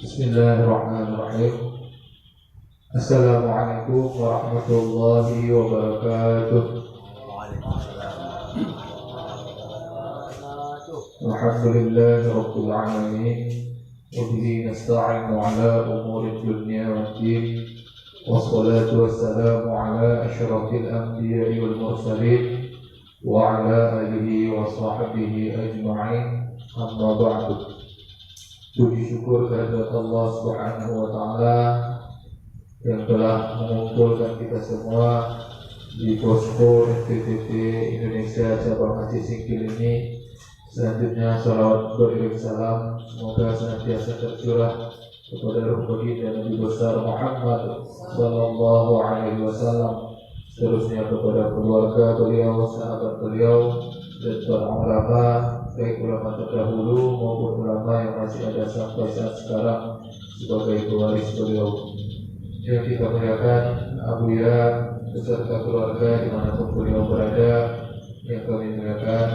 Bismillahirrahmanirrahim. Assalamualaikum warahmatullahi wabarakatuh. Alhamdulillahi rabbil alamin. Wa bihi nasta'inu ala umuri dunya waddin. Wassalatu wassalamu ala asyrafil anbiya'i wal mursalin wa ala alihi wa sahbihi ajma'in. Amma ba'du. Puji syukur kehadirat Allah Subhanahu wa taala yang telah mengumpulkan kita semua di posko FPTP Indonesia cabang Aceh Singkil ini. Selanjutnya salawat beriring salam semoga senantiasa tercurah kepada Ruh Baginda Nabi besar Muhammad sallallahu alaihi wasallam, seterusnya kepada keluarga beliau, sahabat beliau, dan para ulama, baik ulama terdahulu maupun ulama yang masih ada sampai saat sekarang sebagai pewaris beliau. Yang kita muliakan Abuya beserta keluarga dimanapun beliau berada, yang kami muliakan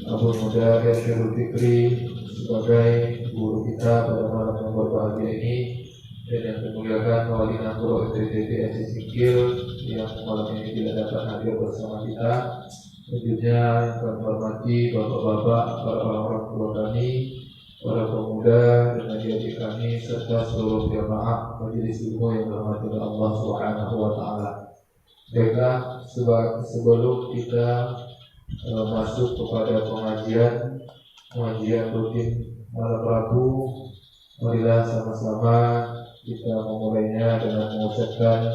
Abu Muda Irsyadul Fikri sebagai guru kita pada malam yang berbahagia ini, dan yang dimuliakan Wali Nangro FPTP Aceh Singkil yang malam ini tidak dapat hadir bersama kita. Selanjutnya yang kami hormati bapak-bapak, para orang tua kami, para pemuda dan adik-adik kami, serta seluruh jamaah majelis ilmu yang dirahmati oleh Allah Subhanahu wa taala. Baiklah, sebelum kita masuk kepada pengajian rutin malam Rabu, marilah sama-sama kita memulainya dengan mengucapkan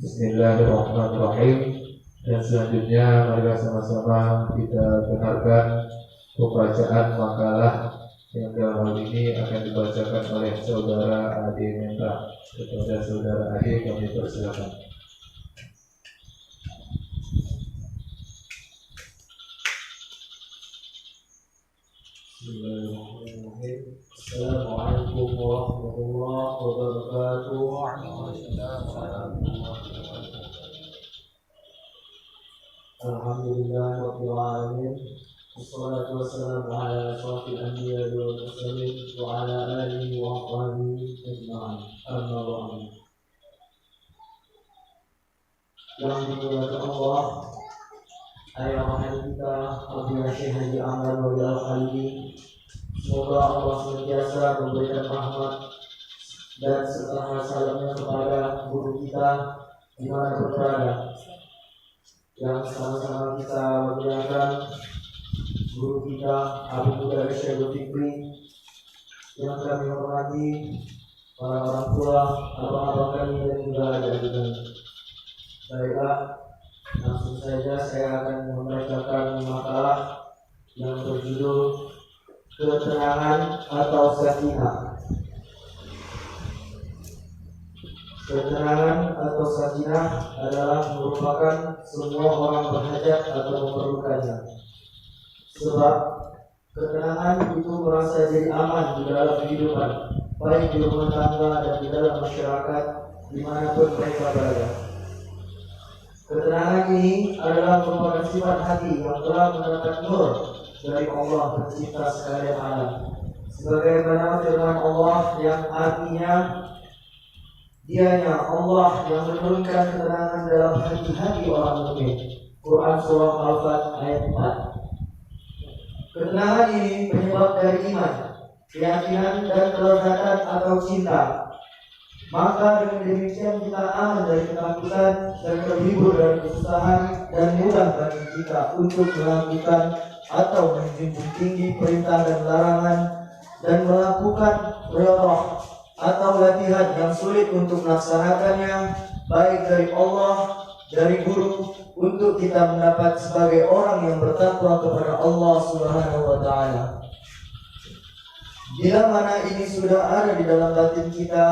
Bismillahirrahmanirrahim. Dan selanjutnya marilah sama-sama kita dengarkan pembacaan makalah yang dalam hal ini akan dibacakan oleh saudara Ade Menta. Kepada saudara Ade kami persilakan. Bismillahirrahmanirrahim. Assalamualaikum warahmatullahi wabarakatuh. Alhamdulillah rabbil alamin. Wassalatu wassalamu ala asyrafil anbiya'i wal mursalin wa ala alihi wa sahbihi ajma'in. Amma ba'du. Yang dimuliakan Allah, ayah kita Abu Syekh Haji Ahmad Wali Al-Khalidi, semoga Allah senantiasa memberikan rahmat dan serta salamnya kepada guru kita dimanapun berada. Yang sama-sama kita muliakan guru kita Abu Muda Irsyadul Fikri, yang kami hormati para orang tua, abang-abang kami dan juga adik-adik. Baiklah, langsung saja saya akan membacakan makalah yang berjudul Ketenangan atau Sakinah. Ketenangan atau sakinah adalah merupakan semua orang berhajat atau memerlukannya. Sebab ketenangan itu merasa jadi aman di dalam kehidupan, baik di rumah tangga dan di dalam masyarakat dimanapun mereka berada. Ketenangan ini adalah merupakan sifat hati yang telah mendapat nur dari Allah pencipta sekalian alam. Sebagaimana firman Allah yang artinya, Dianya Allah yang menurunkan ketenangan dalam hati-hati orang mukmin. Quran Surah Al-Fat ayat 4. Ketenangan ini penyebab dari iman, keyakinan dan kelezatan atau cinta. Maka dengan demikian kita aman dari ketakutan dan terhibur dari kesusahan, dan mudah bagi kita untuk melakukan atau menjunjung tinggi perintah dan larangan dan melakukan riyadhah atau latihan yang sulit untuk melaksanakannya, baik dari Allah, dari guru, untuk kita mendapat sebagai orang yang bertakwa kepada Allah Subhanahu wa Ta'ala. Bila mana ini sudah ada di dalam batin kita,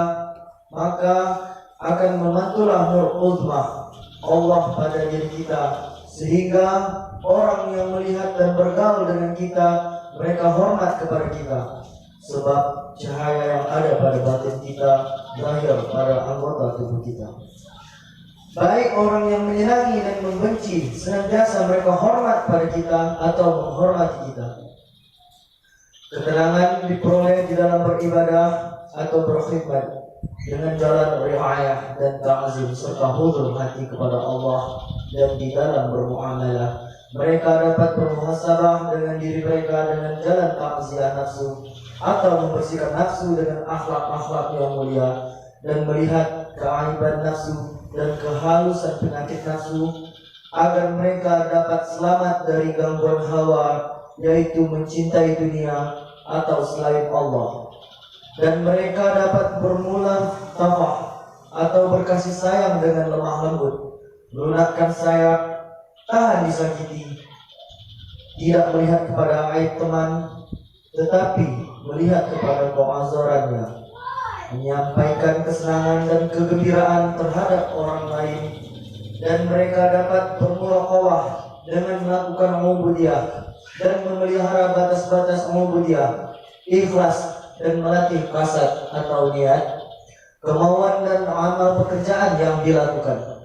maka akan memantulah nur uzma Allah pada diri kita, sehingga orang yang melihat dan bergaul dengan kita, mereka hormat kepada kita, sebab cahaya yang ada pada batin kita lahir pada anggota tubuh kita. Baik orang yang menyenangi dan membenci, senantiasa mereka hormat pada kita atau menghormati kita. Ketenangan diperoleh di dalam beribadah atau berkhidmat dengan jalan riayah dan ta'zim serta huzur hati kepada Allah, dan di dalam bermuamalah mereka dapat bermuhasabah dengan diri mereka dengan jalan ta'ziyah nafsu atau membersihkan nafsu dengan akhlak-akhlak yang mulia, dan melihat keaiban nafsu dan kehalusan penyakit nafsu, agar mereka dapat selamat dari gangguan hawa, yaitu mencintai dunia atau selain Allah, dan mereka dapat bermula tawah atau berkasih sayang dengan lemah lembut, melunakkan sayap, tahan disakiti, tidak melihat kepada aib teman, tetapi melihat kepada keazarannya, menyampaikan kesenangan dan kegembiraan terhadap orang lain, dan mereka dapat bermuraqabah dengan melakukan ubudiyah dan memelihara batas-batas ubudiyah, ikhlas dan melatih kasat atau niat, kemauan dan amal pekerjaan yang dilakukan.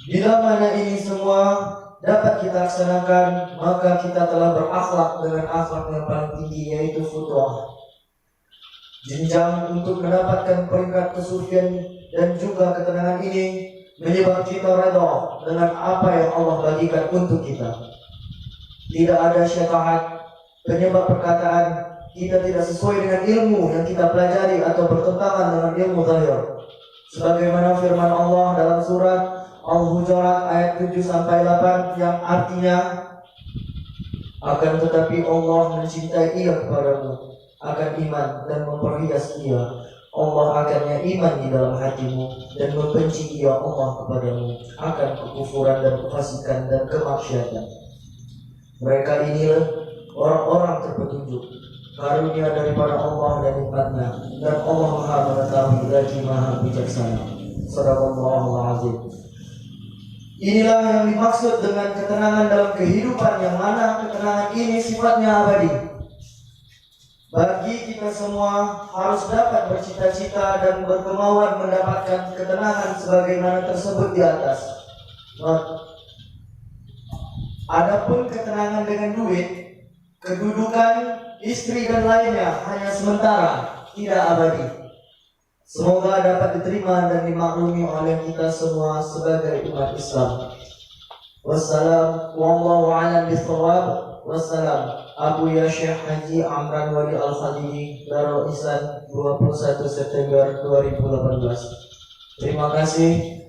Bila mana ini semua dapat kita laksanakan, maka kita telah berakhlak dengan akhlak yang paling tinggi, yaitu futuah. Jenjang untuk mendapatkan peringkat kesufian dan juga ketenangan ini menyebabkan kita redha dengan apa yang Allah bagikan untuk kita. Tidak ada syaitan penyebab perkataan kita tidak sesuai dengan ilmu yang kita pelajari atau bertentangan dengan ilmu zahir. Sebagaimana firman Allah dalam surat Al-Hujurat ayat 7-8 yang artinya, akan tetapi Allah mencintai ia kepadamu akan iman dan memperhias ia. Allah akannya iman di dalam hatimu dan membenci ia Allah kepadamu akan kekufuran dan kefasikan dan kemaksiatan. Mereka inilah orang-orang terpetunjuk, karunia daripada Allah dan nikmatnya, dan Allah Maha mengetahui lagi Maha bijaksana. Shadaqallahul azim. Inilah yang dimaksud dengan ketenangan dalam kehidupan, yang mana ketenangan ini sifatnya abadi. Bagi kita semua harus dapat bercita-cita dan berkemauan mendapatkan ketenangan sebagaimana tersebut di atas. Adapun ketenangan dengan duit, kedudukan, istri dan lainnya hanya sementara, tidak abadi. Semoga dapat diterima dan dimaklumi oleh kita semua sebagai umat Islam. Wassalam, wallahu a'lam bishawab. Wassalam. Abu Ya Syekh Haji Amran Wali Al-Khadiji, Darul Ihsan, 21 September 2018. Terima kasih.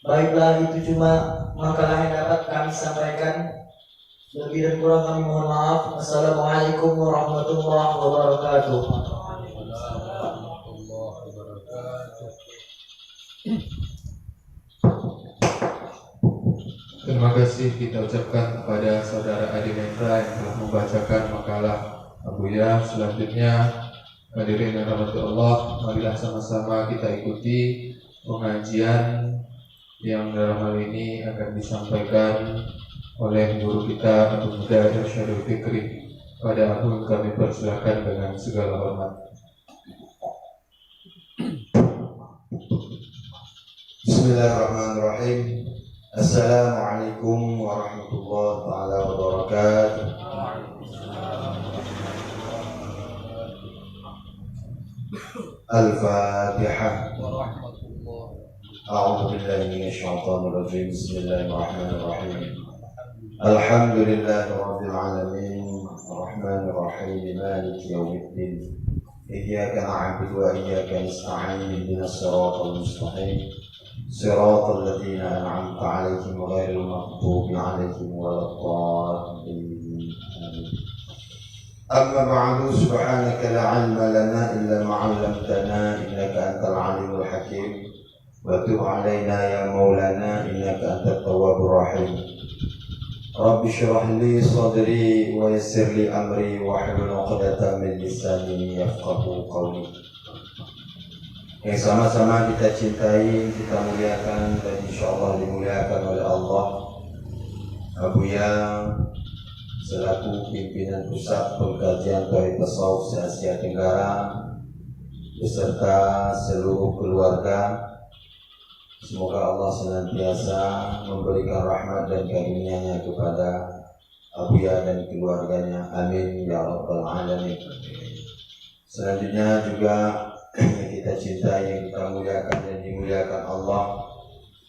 Baiklah, itu cuma makalah yang dapat kami sampaikan. Lebih dan kurang kami mohon maaf. Assalamualaikum warahmatullahi wabarakatuh. Terima kasih kita ucapkan kepada saudara Adi Mendra yang telah membacakan makalah Abu Ya. Selanjutnya, hadirin yang dirahmati Allah, marilah sama-sama kita ikuti pengajian yang dalam hal ini akan disampaikan oleh guru kita Abu Muda Irsyadul Fikri. Pada Abu kami persilakan dengan segala hormat. Bismillahirrahmanirrahim. Assalamualaikum warahmatullahi wabarakatuh. Al-Fatihah. A'udzu billahi minasy syaithanir rajim. Bismillahirrahmanirrahim. Alhamdulillahi rabbil alamin, arrahmanir rahim, maliki yaumiddin. Iyyaka na'budu wa iyyaka nasta'in. Ihdinas siratal mustaqim. صراط الذين أنعمت عليهم غير المغضوب عليهم ولا الضالين. أما بعد سبحانك لا علم لنا إلا ما علمتنا إنك أنت العليم الحكيم وتب علينا يا مولانا إنك أنت التواب الرحيم رب اشرح لي صدري ويسر لي أمري واحلل عقدة من لساني يفقهوا قولي. Yang sama-sama kita cintai, kita muliakan dan insya Allah dimuliakan oleh Allah, Abuya selaku pimpinan pusat pengkajian Tauhid Tasawuf se-Asia Tenggara beserta seluruh keluarga. Semoga Allah senantiasa memberikan rahmat dan karunia-Nya kepada Abuya dan keluarganya. Amin ya rabbal alamin. Selanjutnya juga kita cintai, yang kita muliakan dan dimuliakan Allah,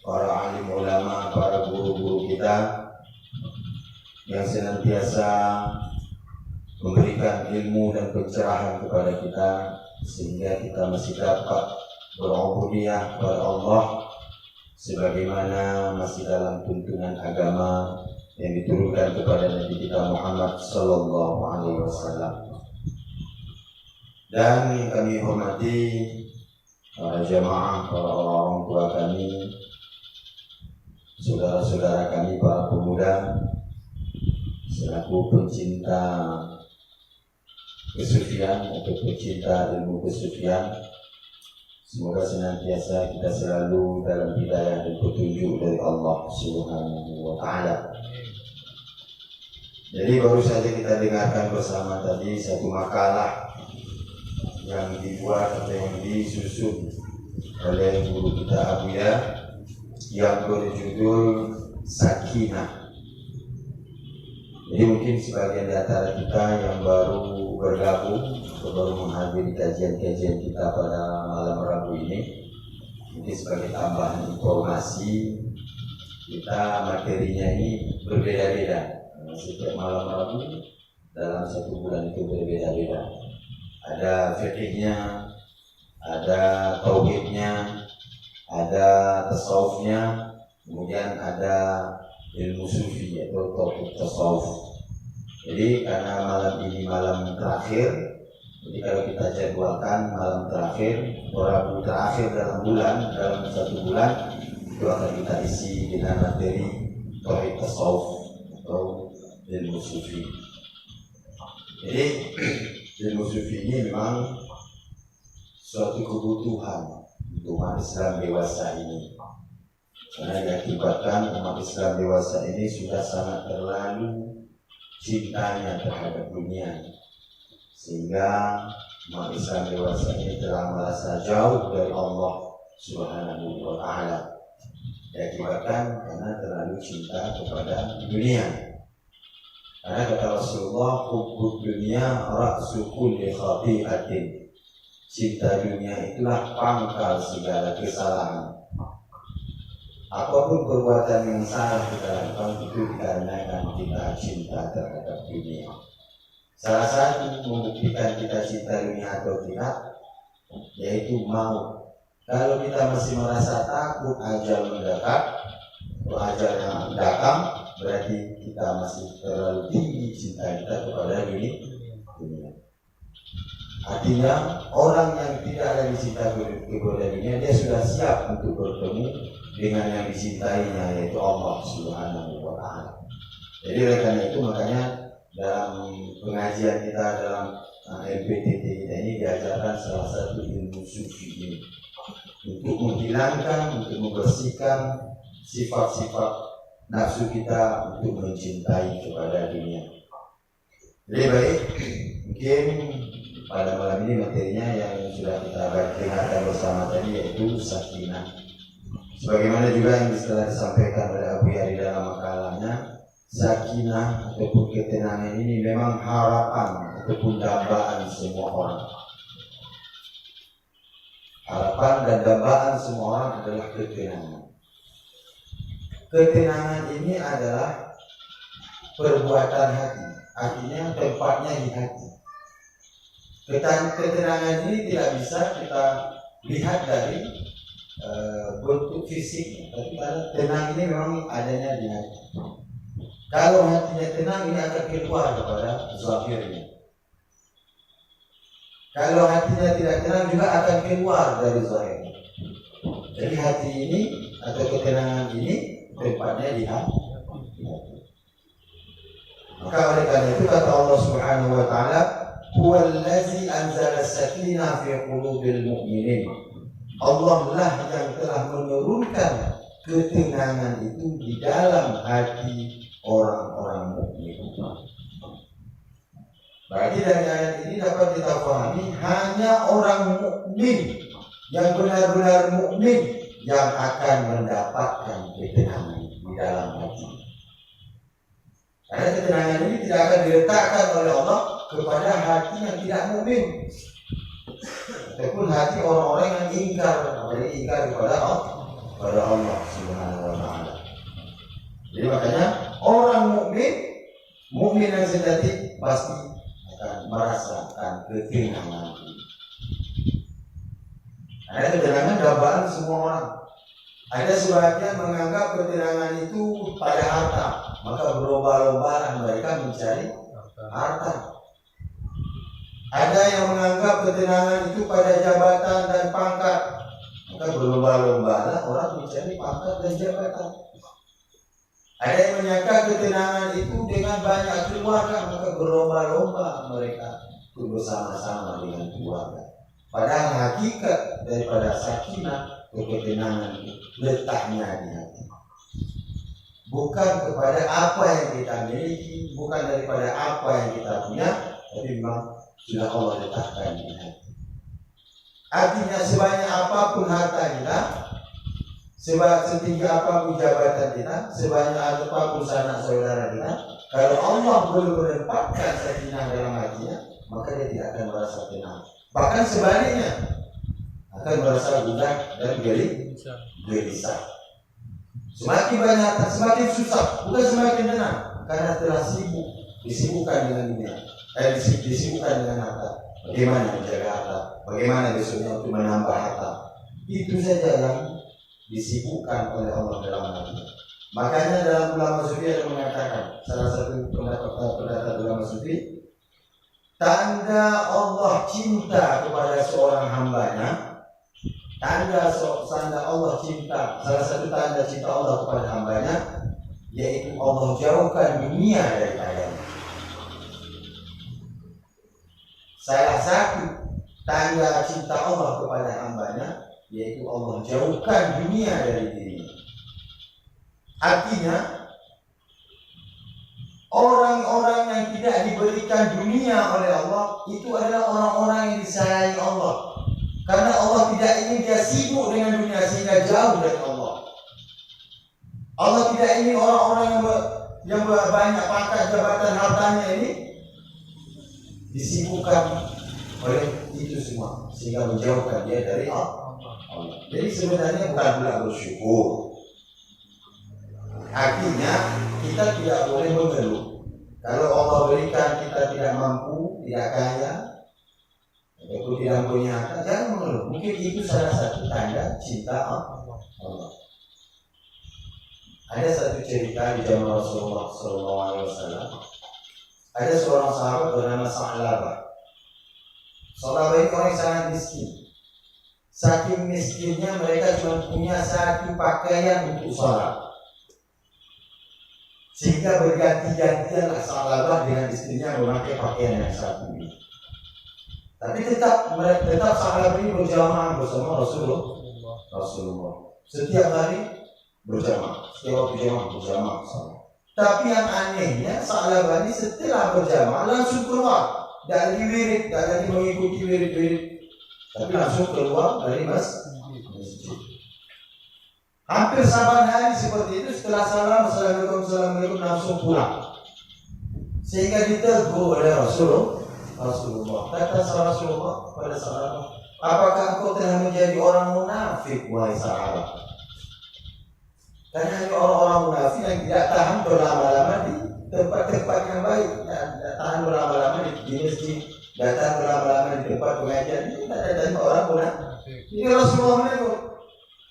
para alim ulama, para guru-guru kita yang senantiasa memberikan ilmu dan pencerahan kepada kita sehingga kita masih dapat berubudiyah kepada Allah sebagaimana masih dalam tuntunan agama yang diturunkan kepada Nabi kita Muhammad sallallahu alaihi wasallam. Dan yang kami hormati para jamaah, para orang tua kami, saudara-saudara kami, para pemuda selaku pencinta kesufian atau pencinta ilmu kesufian, semoga senantiasa kita selalu dalam hidayah dan petunjuk dari Allah Subhanahu wa Ta'ala. Jadi baru saja kita dengarkan bersama tadi satu makalah yang dibuat atau yang disusun oleh guru kita Abuya yang berjudul Sakinah. Jadi mungkin sebagian di antara kita yang baru bergabung atau baru menghadiri kajian-kajian kita pada malam Rabu ini, mungkin sebagai tambahan informasi, kita materinya ini berbeda-beda. Setiap malam Rabu dalam satu bulan itu berbeda-beda. Ada fikihnya, ada tauhidnya, ada tasawufnya, kemudian ada ilmu sufi atau tauhid tasawuf. Jadi karena malam ini malam terakhir, jadi kalau kita jadwalkan malam terakhir, Rabu terakhir dalam bulan, dalam satu bulan itu akan kita isi dengan materi tauhid tasawuf atau ilmu sufi. Jadi ilmu sufi ini memang suatu kebutuhan untuk umat Islam dewasa ini, karena diakibatkan umat Islam dewasa ini sudah sangat terlalu cintanya terhadap dunia, sehingga umat Islam dewasa ini telah merasa jauh dari Allah Subhanahu wa Ta'ala, diakibatkan karena terlalu cinta kepada dunia. Karena kata Rasulullah, hubbud dunya ra'su kulli khati'atin. Cinta dunia itulah pangkal segala kesalahan. Apapun perbuatan yang salah kita lakukan itu dikarenakan kita cinta terhadap dunia. Salah satu membuktikan kita cinta dunia atau tidak, yaitu maut. Kalau kita masih merasa takut ajal mendekat, atau ajal yang datang, berarti kita masih terlalu tinggi cinta kita kepada dunia. Artinya orang yang tidak lagi cinta kepada dunia, dia sudah siap untuk bertemu dengan yang dicintainya, yaitu Allah Subhanahu wa Ta'ala. Jadi oleh karena itu makanya dalam pengajian kita, dalam MPTT kita ini diajarkan salah satu ilmu sufi ini untuk menghilangkan, untuk membersihkan sifat-sifat nafsu kita untuk mencintai kepada dunia. Jadi baik, mungkin pada malam ini materinya yang sudah kita dengarkan bersama tadi yaitu sakinah. Sebagaimana juga yang telah disampaikan oleh Abu Yari dalam makalahnya, sakinah ataupun ketenangan ini memang harapan ataupun dambaan semua orang. Harapan dan dambaan semua orang adalah ketenangan. Ketenangan ini adalah perbuatan hati, artinya tempatnya di hati. Ketenangan ini tidak bisa kita lihat dari bentuk fisiknya, tapi karena tenang ini memang adanya di hati. Kalau hatinya tenang, ini akan keluar kepada zahirnya. Kalau hatinya tidak tenang juga akan keluar dari zahir. Jadi hati ini atau ketenangan ini tempatnya di hati. Maka oleh karena itu kata Allah Subhanahu wa taala, "Huwallazi anzala as-sakinah fi qulubil mu'minin." Allah lah yang telah menurunkan ketenangan itu di dalam hati orang-orang mukmin. Berarti dari ayat ini dapat kita pahami hanya orang mukmin yang benar-benar mukmin yang akan mendapatkan ketenangan di dalam hati. Karena ketenangan ini tidak akan diletakkan oleh Allah kepada hati yang tidak mukmin, ataupun hati orang-orang yang ingkar kepada Allah Subhanahu wa taala. Jadi makanya orang mukmin yang sejati pasti akan merasakan ketenangan. Ada ketenangan dambaan semua orang. Ada sebagian menganggap ketenangan itu pada harta, maka berlomba-lomba mereka mencari harta. Ada yang menganggap ketenangan itu pada jabatan dan pangkat, maka berlomba-lomba orang mencari pangkat dan jabatan. Ada yang menyangka ketenangan itu dengan banyak keluarga, maka berlomba-lomba mereka bersama-sama dengan keluarga. Padahal hakikat daripada sakinah ketenangan itu letaknya di hati. Bukan kepada apa yang kita miliki, bukan daripada apa yang kita punya, tapi memang sudah Allah letakkan di hati. Artinya sebanyak apapun harta kita, setinggi apapun jabatan kita, sebanyak apapun sanak saudara kita, kalau Allah belum menempatkan sakinah dalam hatinya, maka dia tidak akan merasa tenang. Bahkan sebaliknya akan merasa gundah dan gelisah. Semakin banyak harta, semakin susah, bukan semakin tenang, karena telah disibukkan dengan dunia, disibukkan dengan harta. Bagaimana menjaga harta, bagaimana besoknya untuk menambah harta, itu saja yang disibukkan oleh Allah dalam hati. Makanya dalam ulama sufi ada mengatakan, salah satu pendapat ulama sufi, tanda Allah cinta kepada seorang hambanya, tanda Allah cinta, salah satu tanda cinta Allah kepada hambanya, yaitu Allah jauhkan dunia daripadanya. Salah satu tanda cinta Allah kepada hambanya, yaitu Allah jauhkan dunia dari dirinya. Artinya orang-orang yang tidak diberikan dunia oleh Allah itu adalah orang-orang yang disayangi Allah. Karena Allah tidak ingin dia sibuk dengan dunia sehingga jauh dari Allah. Allah tidak ingin orang-orang yang banyak pangkat jabatan hartanya ini disibukkan oleh itu semua sehingga menjauhkan dia dari Allah. Jadi sebenarnya bukan pula bersyukur. Artinya kita tidak boleh mengeluh kalau Allah berikan kita tidak mampu, tidak kaya, ataupun tidak punya harta, jangan mengeluh. Mungkin itu salah satu tanda cinta Allah. Ada satu cerita di zaman Rasulullah SAW. Ada seorang sahabat bernama Sa'labah. Sa'labah itu orang yang sangat miskin. Saking miskinnya mereka cuma punya satu pakaian untuk sholat. Sehingga berganti-gantianlah Sa'labah dengan istrinya memakai pakaian yang satu ini. Tapi tetap Sa'labah ini berjamaah bersama Rasulullah. Setiap hari berjamaah, setiap waktu jamaah berjamaah. Tapi yang anehnya Sa'labah ini setelah berjamaah langsung keluar dari wirid, tidak lagi mengikuti wirid-wirid, tapi langsung keluar dari masjid. Hampir saban hari seperti itu, setelah Assalamualaikum langsung pulang. Sehingga ditegur oleh Rasulullah. Kata Rasulullah pada Sa'labah, apakah engkau telah menjadi orang munafik, wahai Sa'labah? Karena hanya orang-orang munafik yang tidak tahan berlama-lama di tempat-tempat yang baik, tidak tahan berlama-lama di masjid, tidak tahan berlama-lama di tempat pengajian. Ini tidak ada orang munafik. Ini Rasulullah menegur,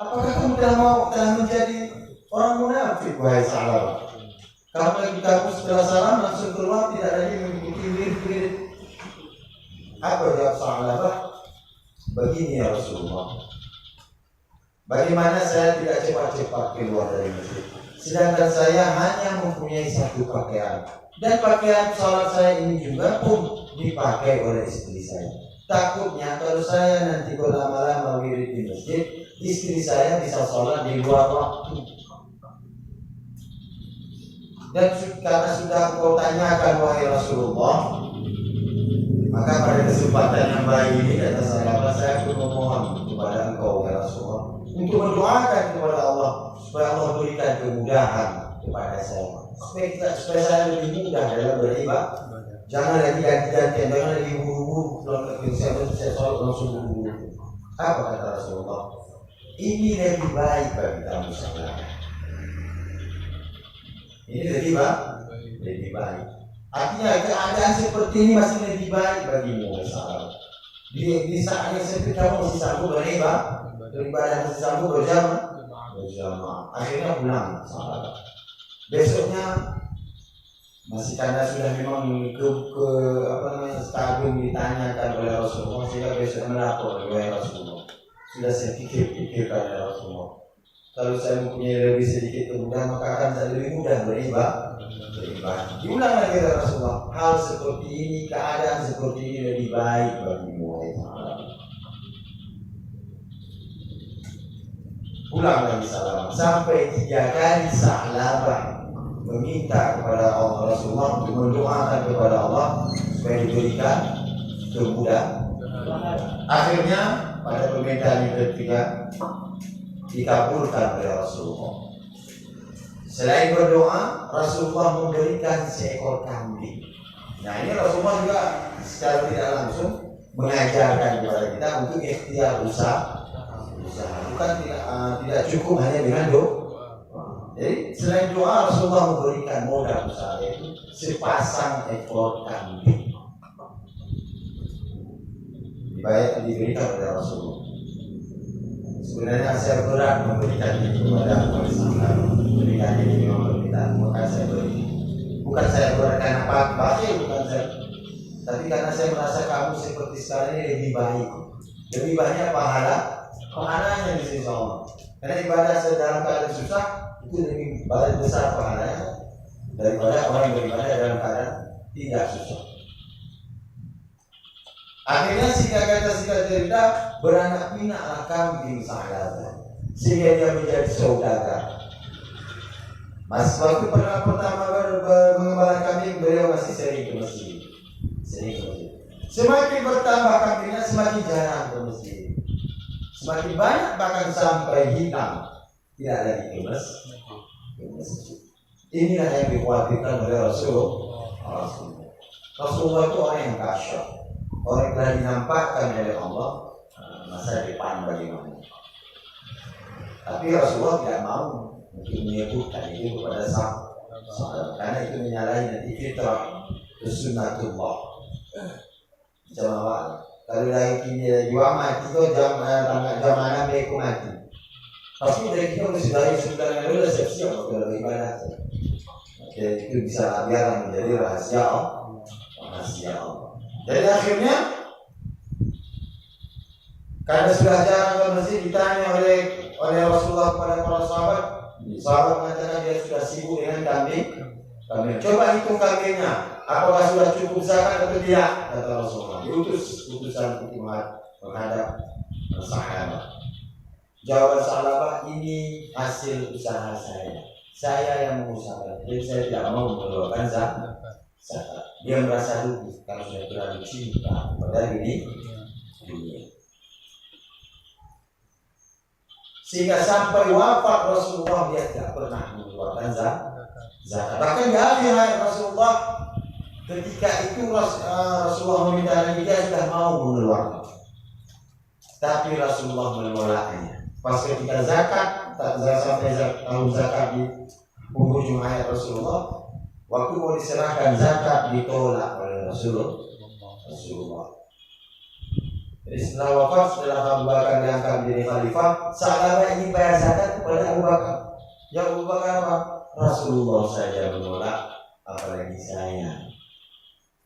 apakah kamu telah menjadi orang munafik, wahai Sa'labah? Kamu lagi kamu setelah salam langsung keluar, tidak lagi mengikuti wirid-wirid. Apa jawab Sa'labah? Begini ya Rasulullah, bagaimana saya tidak cepat-cepat keluar dari masjid, sedangkan saya hanya mempunyai satu pakaian, dan pakaian sholat saya ini juga pun dipakai oleh istri saya. Takutnya kalau saya nanti berlama-lama wirid di masjid, istri saya bisa sholat di luar waktu. Dan karena sudah kau tanyakan wahai Rasulullah, maka pada kesempatan yang baik ini kata saya pun memohon kepada engkau ya Rasulullah untuk mendoakan kepada Allah supaya Allah berikan kemudahan kepada saya, supaya saya lebih mudah dalam beribadah. Jangan lagi ganti-gantian, jangan lagi buru-buru saya sholat langsung buru-buru. Apa kata Rasulullah? Ini lebih baik bagi kamu sekalian. Ini lebih baik. Artinya keadaan seperti ini masih lebih baik bagimu, sahabat. Di saat yang seperti kamu masih sanggup beribadah, masih sanggup berjamaah. Akhirnya pulang, sahabat. Besoknya masih karena sudah memang kagum ditanyakan oleh Rasulullah, sehingga besok melapor oleh Rasulullah. Sudah saya pikirkan oleh Rasulullah, kalau saya mempunyai lebih sedikit kemudahan, maka akan saya lebih mudah beribadah. Diulang lagi oleh Rasulullah, hal seperti ini, keadaan seperti ini lebih baik bagimu. Ulang lagi Sa'labah sampai 3 kali. Sa'labah meminta kepada Allah Rasulullah untuk mendoakan kepada Allah supaya diberikan kemudahan. Akhirnya pada permintaan yang ketiga dikabulkan oleh Rasulullah. Selain berdoa, Rasulullah memberikan seekor kambing. Nah, ini Rasulullah juga secara tidak langsung mengajarkan kepada kita untuk ikhtiar usaha. Bukan tidak cukup hanya dengan doa. Jadi selain doa, Rasulullah memberikan modal usaha, yaitu sepasang ekor kambing. Diberikan oleh Rasulullah. Sebenarnya saya berat memberikan ini kepada Rasulullah. Memberikan ini memang permintaan, maka saya beri. Bukan saya berikan apa-apa, bukan saya. Tapi karena saya merasa kamu seperti sekarang ini lebih baik, lebih banyak pahalanya di sisi Allah. Karena ibadah dalam keadaan susah itu lebih besar pahalanya daripada orang yang beribadah dalam keadaan tidak susah. Akhirnya singkat cerita beranak pinaklah kambing Sa'labah sehingga dia menjadi saudagar. Waktu pertama mengembala kambing, beliau masih sering ke masjid. Semakin bertambah kambingnya, semakin jarang ke masjid. Semakin banyak bahkan sampai hitam, tidak lagi ke masjid. Inilah yang dikhawatirkan oleh Rasulullah. Rasulullah itu orang yang kasyaf, orang yang telah dinampakkan oleh Allah masa depan bagaimana. Tapi Rasulullah tidak mau untuk menyebutkan itu kepada sahabat, karena itu menyalahi nanti fitrah sunnatullah. Jamaah, kalau lagi dia jual mati itu jamaah mereka mati. Pasti dari kita sudah dulu siap-siap kalau beribadah. Jadi itu bisa biar menjadi rahasia Allah. Jadi akhirnya karena sudah jarang ke masjid, ditanya oleh Rasulullah kepada para sahabat. Sahabat mengatakan dia sudah sibuk dengan kambing. Coba hitung kambingnya, apakah sudah cukup zakat atau tidak? Kata Rasulullah. Diutus utusan untuk menghadap sahabat. Jawaban Sa'labah, ini hasil usaha saya. Saya yang mengusahakan, jadi saya tidak mau mengeluarkan zakat. Dia merasa rugi kalau sudah terlalu cinta kepada dunia. Sehingga sampai wafat Rasulullah dia tidak pernah mengeluarkan zakat. Bahkan di akhir hayat Rasulullah, ketika itu Rasulullah meminta lagi, dia sudah mau mengeluarkan. Tapi Rasulullah menolaknya. Pas ketika zakat, sampai tahun zakat di penghujung hayat Rasulullah, waktu mau diserahkan zakat ditolak oleh Rasulullah. Jadi setelah wafat, setelah Abu Bakar diangkat menjadi khalifah, Sa'labah ingin bayar zakat kepada Abu Bakar. Ya Abu Bakar apa? Rasulullah saja menolak, apalagi saya.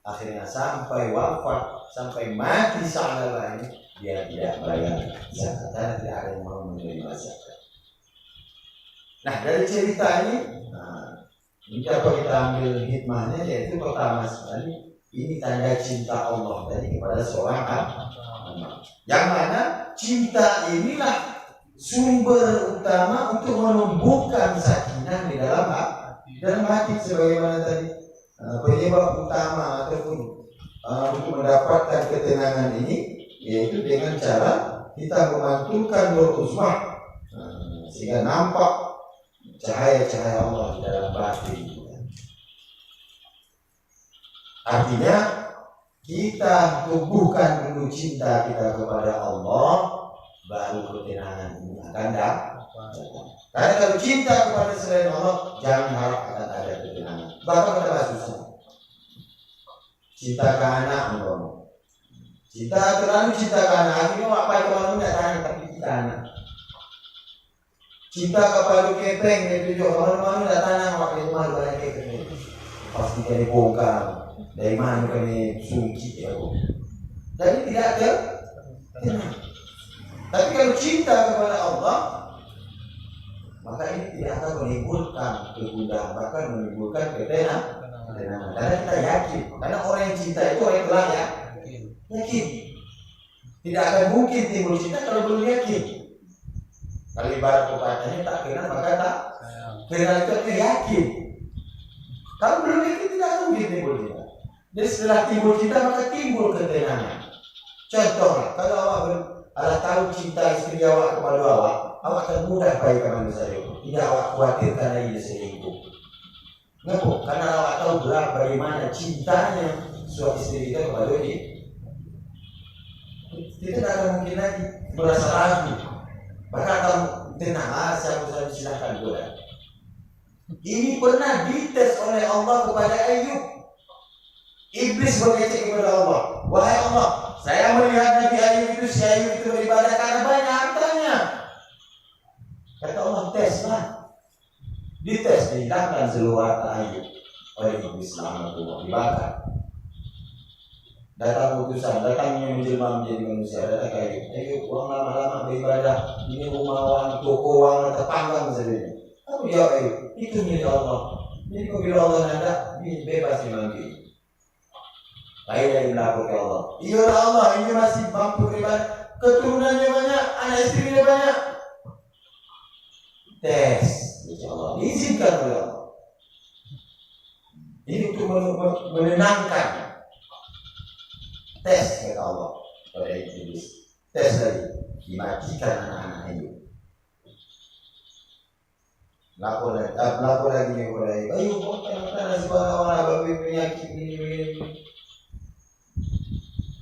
Akhirnya sampai wafat, sampai mati saudara ini, dia tidak bayar zakat karena tidak ada yang mau menerima zakat. Nah dari cerita ini, ini apa kita ambil hikmahnya, yaitu pertama sekali ini tanda cinta Allah tadi kepada seorang hamba. Yang mana cinta inilah sumber utama untuk menumbuhkan sakinah di dalam hati, sebagaimana tadi penyebab utama ataupun untuk mendapatkan ketenangan ini yaitu dengan cara kita memantulkan nur uzmah sehingga nampak cahaya-cahaya Allah di dalam batin. Artinya kita tumbuhkan dulu cinta kita kepada Allah, baru ketenangan ini akan datang. Karena kalau cinta kepada selain Allah, jangan harap akan ada ketenangan. Bahkan kata susah. Cinta ke anak, terlalu cinta ke anak. Akhirnya apa yang kamu tidak tahan, tapi kita anak. Cinta kepada kepeng, itu juga orang-orang tidak tanam waktu itu malu banyak kepeng. Pasti kali bongkar, dari mana kali sungki ya. Jadi tidak ada tenang. Tapi kalau cinta kepada Allah, maka ini tidak akan menimbulkan kegundahan, bahkan menimbulkan ketenangan. Karena kita yakin, karena orang yang cinta itu orang yang telah yakin. Tidak akan mungkin timbul cinta kalau belum yakin. Kalau ibarat pepatahnya tak kenal maka tak kenal itu artinya yakin. Kalau belum yakin tidak mungkin timbul cinta. Jadi setelah timbul cinta maka timbul ketenangan. Contoh, kalau awak tahu cinta istri awak kepada awak akan mudah baikkan manusia itu. Tidak awak khawatir karena ia selingkuh. Kenapa? Karena awak tahu bagaimana cintanya suami istri kita kepada dia. Kita tidak akan mungkin lagi merasa ragu. Bahkan kamu tenang, saya silakan boleh. Ini pernah dites oleh Allah kepada Ayub. Iblis berkata kepada Allah, wahai Allah, saya melihat Nabi Ayub itu, si Ayub itu beribadah karena banyak hartanya. Kata Allah, teslah. Dites, dihilangkan seluruh harta Ayub oleh iblis la'natullah, dibakar. Datang putusan, datangnya menjelma menjadi manusia, datang ke Ayub, uang lama-lama beribadah, ini rumah uang, toko uang, terpanggang saja. Kamu jawab Ayub, itu milik Allah. Jadi bila Allah nanda, bebas dimanggil. Lain dari melapor ke Allah. Iya Allah, ini masih mampu beribadah, keturunannya banyak, anak istrinya banyak. Tes, insya Allah, diizinkan oleh Allah. Ini untuk menenangkan. Tes kata Allah pada iblis. Tes lagi, dimatikan anak-anak Ayub. Lapor lagi kepada Ayub. Ayub, karena sebarang orang penyakit ini.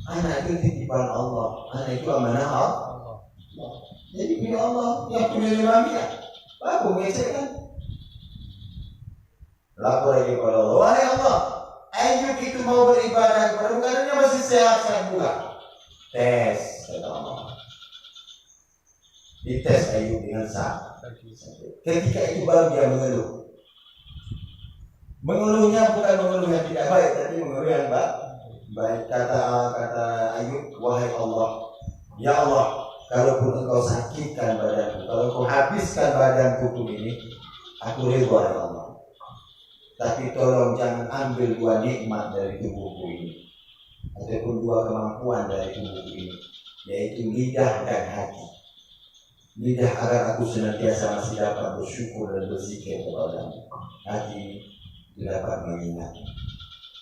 Anak itu titipan Allah. Anak itu amanah Allah. Jadi punya Allah yang punya lima. Apa ngecek kan? Lapor lagi kepada Allah. Wahai Allah, Ayub itu mau beribadah kepada karena masih sehat bukan? Tes kata Allah. Dites Ayub dengan sah. Ketika itu baru dia mengeluh. Mengeluhnya bukan mengeluh yang tidak baik, tapi mengeluh yang baik. Kata Ayub, wahai Allah, ya Allah, kalaupun engkau sakitkan badanku, kalau engkau habiskan badanku ini, aku ridha ya Allah. Tapi tolong jangan ambil dua nikmat dari tubuhku ini, ataupun dua kemampuan dari tubuhku ini, yaitu lidah dan hati. Lidah agar aku senantiasa masih dapat bersyukur dan berzikir kepadamu. Hati dapat mengingat.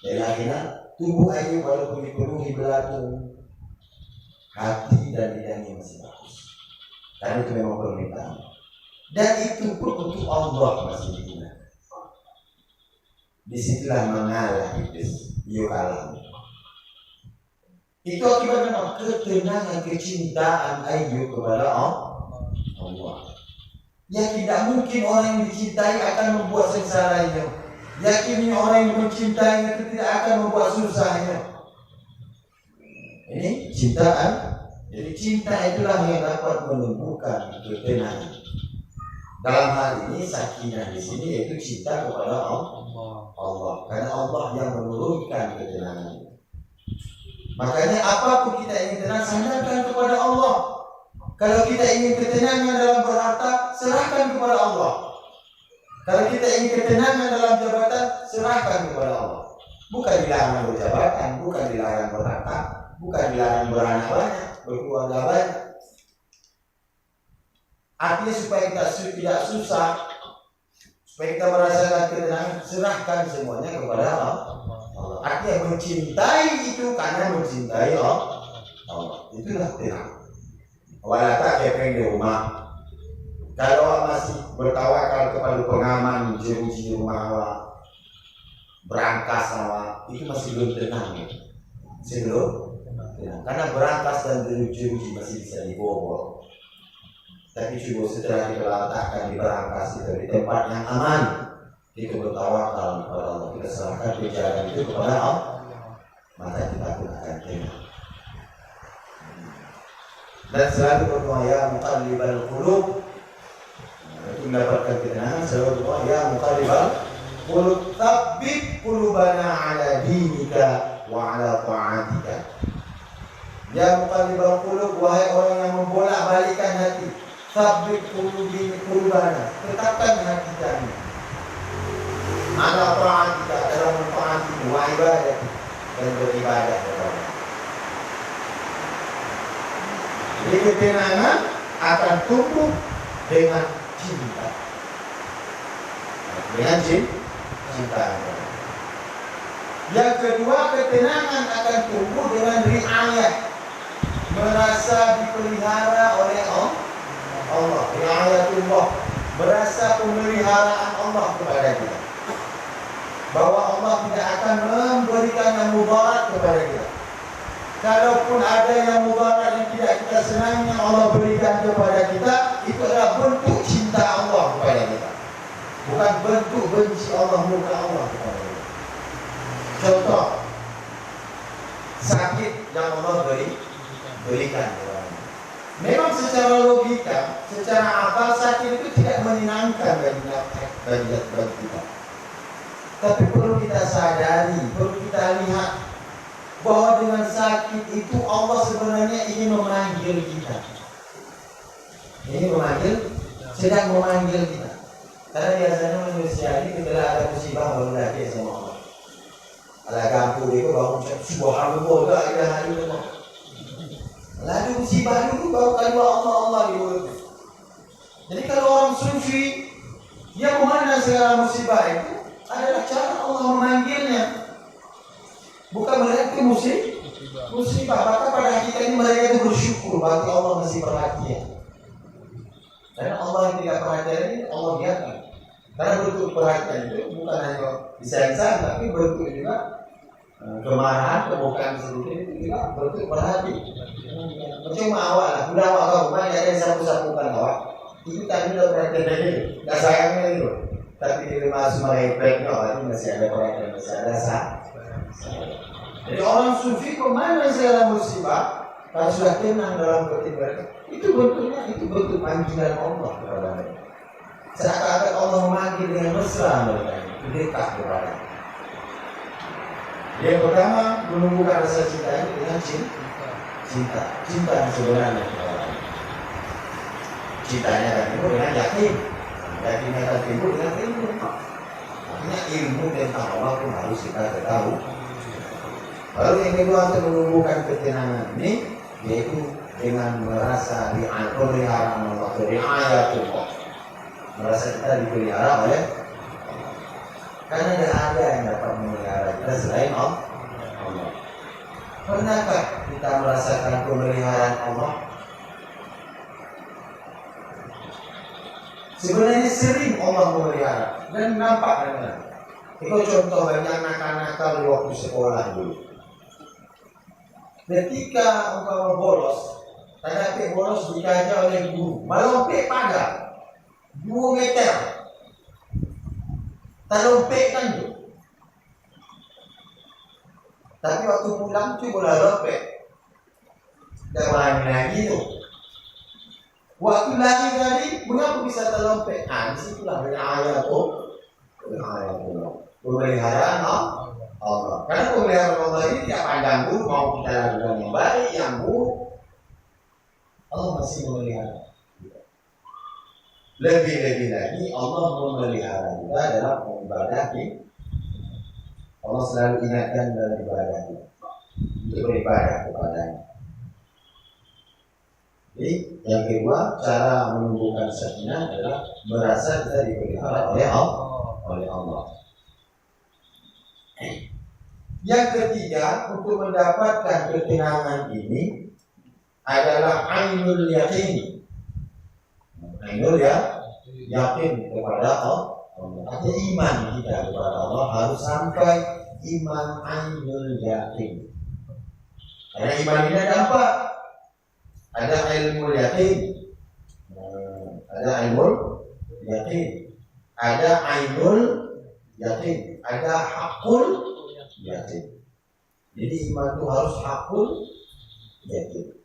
Dan akhirnya tubuh Ayub walaupun dipenuhi belatung, hati dan lidahnya masih bagus. Karena itu memang permintaan. Dan itu pun untuk Allah masih digunakan. Disitulah mengalah iblis, dia kalah. Itu akibatnya ketenangan, kecintaan Ayub kepada Allah. Ya tidak mungkin orang yang dicintai akan membuat sengsaranya. Yakin orang yang mencintainya itu tidak akan membuat susahnya. Ini cintaan. Jadi cinta itulah yang dapat menumbuhkan ketenangan. Dalam hal ini sakinah di sini yaitu cinta kepada Allah. Karena Allah yang menurunkan ketenangan. Makanya apapun kita ingin tenang, sandarkan kepada Allah. Kalau kita ingin ketenangan dalam berharta, serahkan kepada Allah. Kalau kita ingin ketenangan dalam jabatan, serahkan kepada Allah. Bukan dilarang berjabatan, bukan dilarang berharta, bukan dilarang beranak banyak, berkeluarga banyak. Artinya supaya kita tidak susah, supaya kita merasakan ketenangan, serahkan semuanya kepada Allah. Artinya mencintai itu karena mencintai Allah. Itulah tenang. Walata kepeng di rumah. Kalau masih bertawakal kepada pengaman, jeruji rumah awak, berangkas awak, itu masih belum tenang ya. Masih belum tenang. Karena berangkas dan jeruji masih bisa dibobol. Tapi coba setelah kita letakkan di berangkas itu di tempat yang aman, kita bertawakal kepada Allah, kita serahkan perjalanan itu kepada Allah, maka kita pun akan tenang. Dan selalu berdoa ya muqallibal qulub. Itu mendapatkan ketenangan, selalu berdoa ya muqallibal qulub, tsabbit qulubana ala dinika wa ala ta'atika. Ya muqallibal qulub, wahai orang yang membolak-balikkan hati, tsabbit qulubana, tetapkan hati kami ala ta'atika, dalam mentaatimu wa ibadah dan beribadah kepada. Jadi ketenangan akan tumbuh dengan cinta. Dengan cinta. Yang kedua, ketenangan akan tumbuh dengan riayah, merasa dipelihara oleh Allah. Riayatullah, merasa pemeliharaan Allah kepada kita. Bahwa Allah tidak akan memberikan yang mudarat kepada kita. Kalaupun ada yang mudarat yang tidak kita senangi Allah berikan kepada kita, itu adalah bentuk cinta Allah kepada kita, bukan bentuk benci Allah, muka Allah kepada kita. Contoh, sakit yang Allah berikan kepada kita. Memang secara logika, secara akal sakit itu tidak menyenangkan bagi kita. Tapi perlu kita sadari, perlu kita lihat bahwa dengan sakit itu Allah sebenarnya ingin memanggil kita. Sedang memanggil kita. Karena biasanya manusia ini setelah ada musibah baru lagi sama Allah. Ada kampung itu baru subhanallah la ilaha illallah. Lalu musibah dulu baru kalimat Allah di mulutnya. Jadi kalau orang sufi, dia memandang segala musibah itu adalah cara Allah memanggilnya. Bukan mereka itu musibah. Maka pada hakikatnya mereka itu bersyukur bagi Allah masih perhatian. Karena Allah yang tidak perhatian ini Allah biarkan. Karena bentuk perhatian itu bukan hanya disayang, tapi bentuk juga kemarahan, kebukaan sedikit itu juga bentuk perhatian. Percuma awak lah, udah awak kau rumah ada yang sapu-sapukan awak. Itu tadi udah perhatian dari itu, nggak sayangnya itu. Tapi di rumah semua repeknya itu masih ada perhatian, masih ada Jadi orang sufi kemana segala musibah, kalau sudah tenang dalam bertindak, itu bentuknya itu bentuk panggilan Allah kepada mereka. Seakan-akan Allah memanggil dengan mesra mereka, dekat kepada. Yang pertama menumbuhkan rasa cinta ini dengan cinta yang sebenarnya kepada Allah. Cintanya akan timbul dengan yakin akan timbul dengan ilmu. Artinya ilmu tentang Allah pun harus kita ketahui. Lalu yang kedua untuk menumbuhkan ketenangan ini yaitu dengan merasa dipelihara Allah, riayatullah, merasa kita dipelihara oleh Allah. Karena tidak ada yang dapat memelihara kita selain Allah. Pernahkah kita merasakan pemeliharaan Allah? Sebenarnya sering Allah memelihara dan nampak dengan. Itu contoh banyak nakal-nakal di waktu sekolah dulu. Ketika engkau bolos, tanda bolos dikaji oleh guru, melompat pagar 2 meter, terlompat kan tu. Tapi waktu pulang tu boleh lompat, dah berani lagi tu. Waktu lagi tadi, mengapa bisa terlompet? Disitulah ayat pemeliharaan Allah. Karena pemeliharaan Allah ini tidak pandang buruk, mau kita lakukan yang baik, yang buruk, Allah masih memelihara. Lebih-lebih lagi Allah memelihara kita dalam ibadah kita. Allah selalu ingatkan dalam ibadah kita untuk beribadah kepadanya. Jadi yang kedua, cara menumbuhkan sakinah adalah merasa kita dipelihara oleh Allah. Yang ketiga, untuk mendapatkan ketenangan ini adalah ainul yakin. Ainul yakin kepada Allah. Artinya iman kita kepada Allah harus sampai iman ainul yakin. Karena iman ini ada apa? Ada ilmu yakin, ada ilmu yakin, ada ainul yakin, ada hakul yakin. Jadi iman itu harus hakul yakin.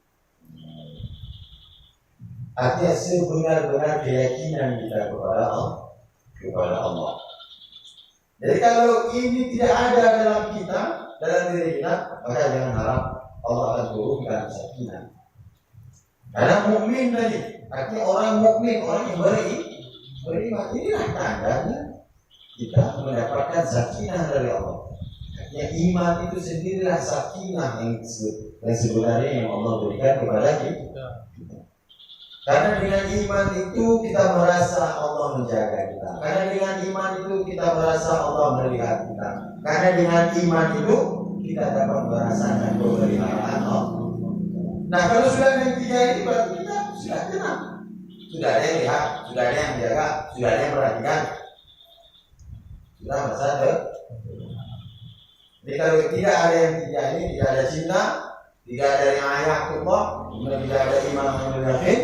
Artinya sebenar-benar keyakinan kita kepada Allah. Jadi kalau ini tidak ada dalam kita, dalam diri kita, maka jangan harap Allah akan turunkan sakinah. Karena mukmin tadi, artinya orang mukmin, orang yang beriman, inilah tandanya kita mendapatkan sakinah dari Allah. Artinya iman itu sendirilah sakinah yang sebenarnya yang Allah berikan kepada kita. Karena dengan iman itu kita merasa Allah menjaga kita. Karena dengan iman itu kita merasa Allah melihat kita. Karena dengan iman itu kita dapat merasakan pemeliharaan Allah. Nah, kalau sudah yang tiga ini berarti kita sudah tenang. Sudah ada yang lihat, sudah ada yang jaga, sudah ada yang perhatikan. Sudah merasa jadi kalau tidak ada yang tiga ini, tidak ada cinta, tidak ada yang ayatullah, tidak ada iman yang yakin,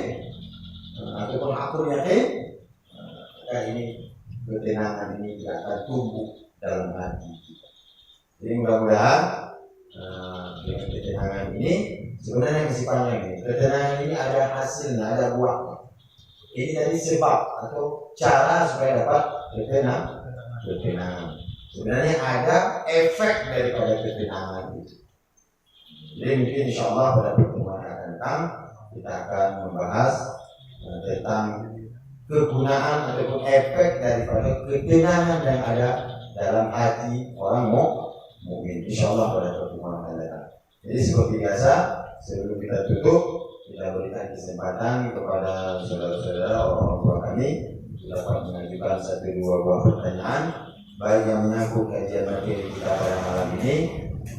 ataupun akul yakin, maka ini ketenangan ini tidak akan tumbuh dalam hati kita. Jadi mudah-mudahan dengan ketenangan ini, sebenarnya masih panjang ini. Ketenangan ini ada hasilnya, ada buahnya. Ini dari sebab atau cara supaya dapat ketenangan. Sebenarnya ada efek daripada ketenangan itu. Jadi mungkin insya Allah pada pertemuan yang akan datang kita akan membahas tentang kegunaan ataupun efek daripada ketenangan yang ada dalam hati orang mukmin. Insya Allah pada pertemuan yang akan datang. Jadi seperti biasa, sebelum kita tutup, kita berikan kesempatan kepada saudara-saudara orang tua kami dapat mengajukan 1-2 buah pertanyaan, baik yang menyangkut kajian materi kita pada malam ini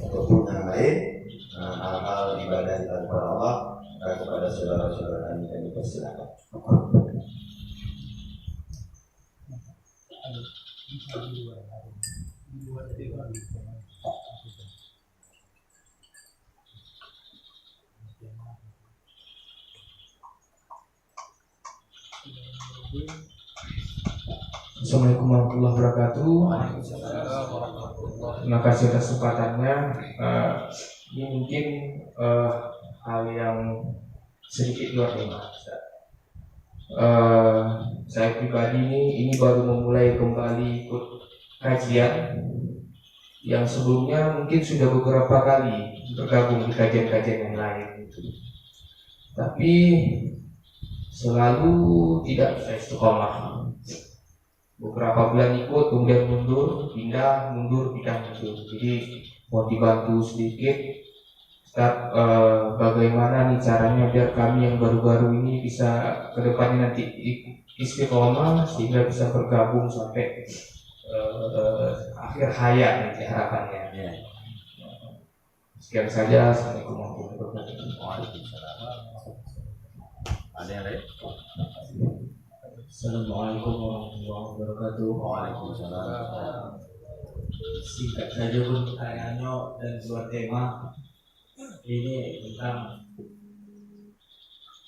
ataupun yang lain, hal-hal ibadah kita kepada Allah. Kepada saudara-saudara kami persilakan. Assalamualaikum warahmatullahi wabarakatuh. Terima kasih atas kesempatannya. Ini mungkin hal yang sedikit luar tema. Saya pribadi ini baru memulai kembali ikut kajian yang sebelumnya mungkin sudah beberapa kali bergabung di kajian-kajian yang lain. Tapi selalu tidak bisa istiqomah. Beberapa bulan ikut, kemudian mundur, pindah, mundur, pindah, mundur. Jadi mau dibantu sedikit, Ustaz, bagaimana nih caranya biar kami yang baru-baru ini bisa ke depannya nanti istiqomah sehingga bisa bergabung sampai akhir hayat nanti harapannya. Sekian saja. Assalamualaikum warahmatullahi wabarakatuh. Ada yang lain? Assalamualaikum warahmatullahi wabarakatuh. Waalaikumsalam. Singkat saja pun pertanyaannya dan sebuah tema ini tentang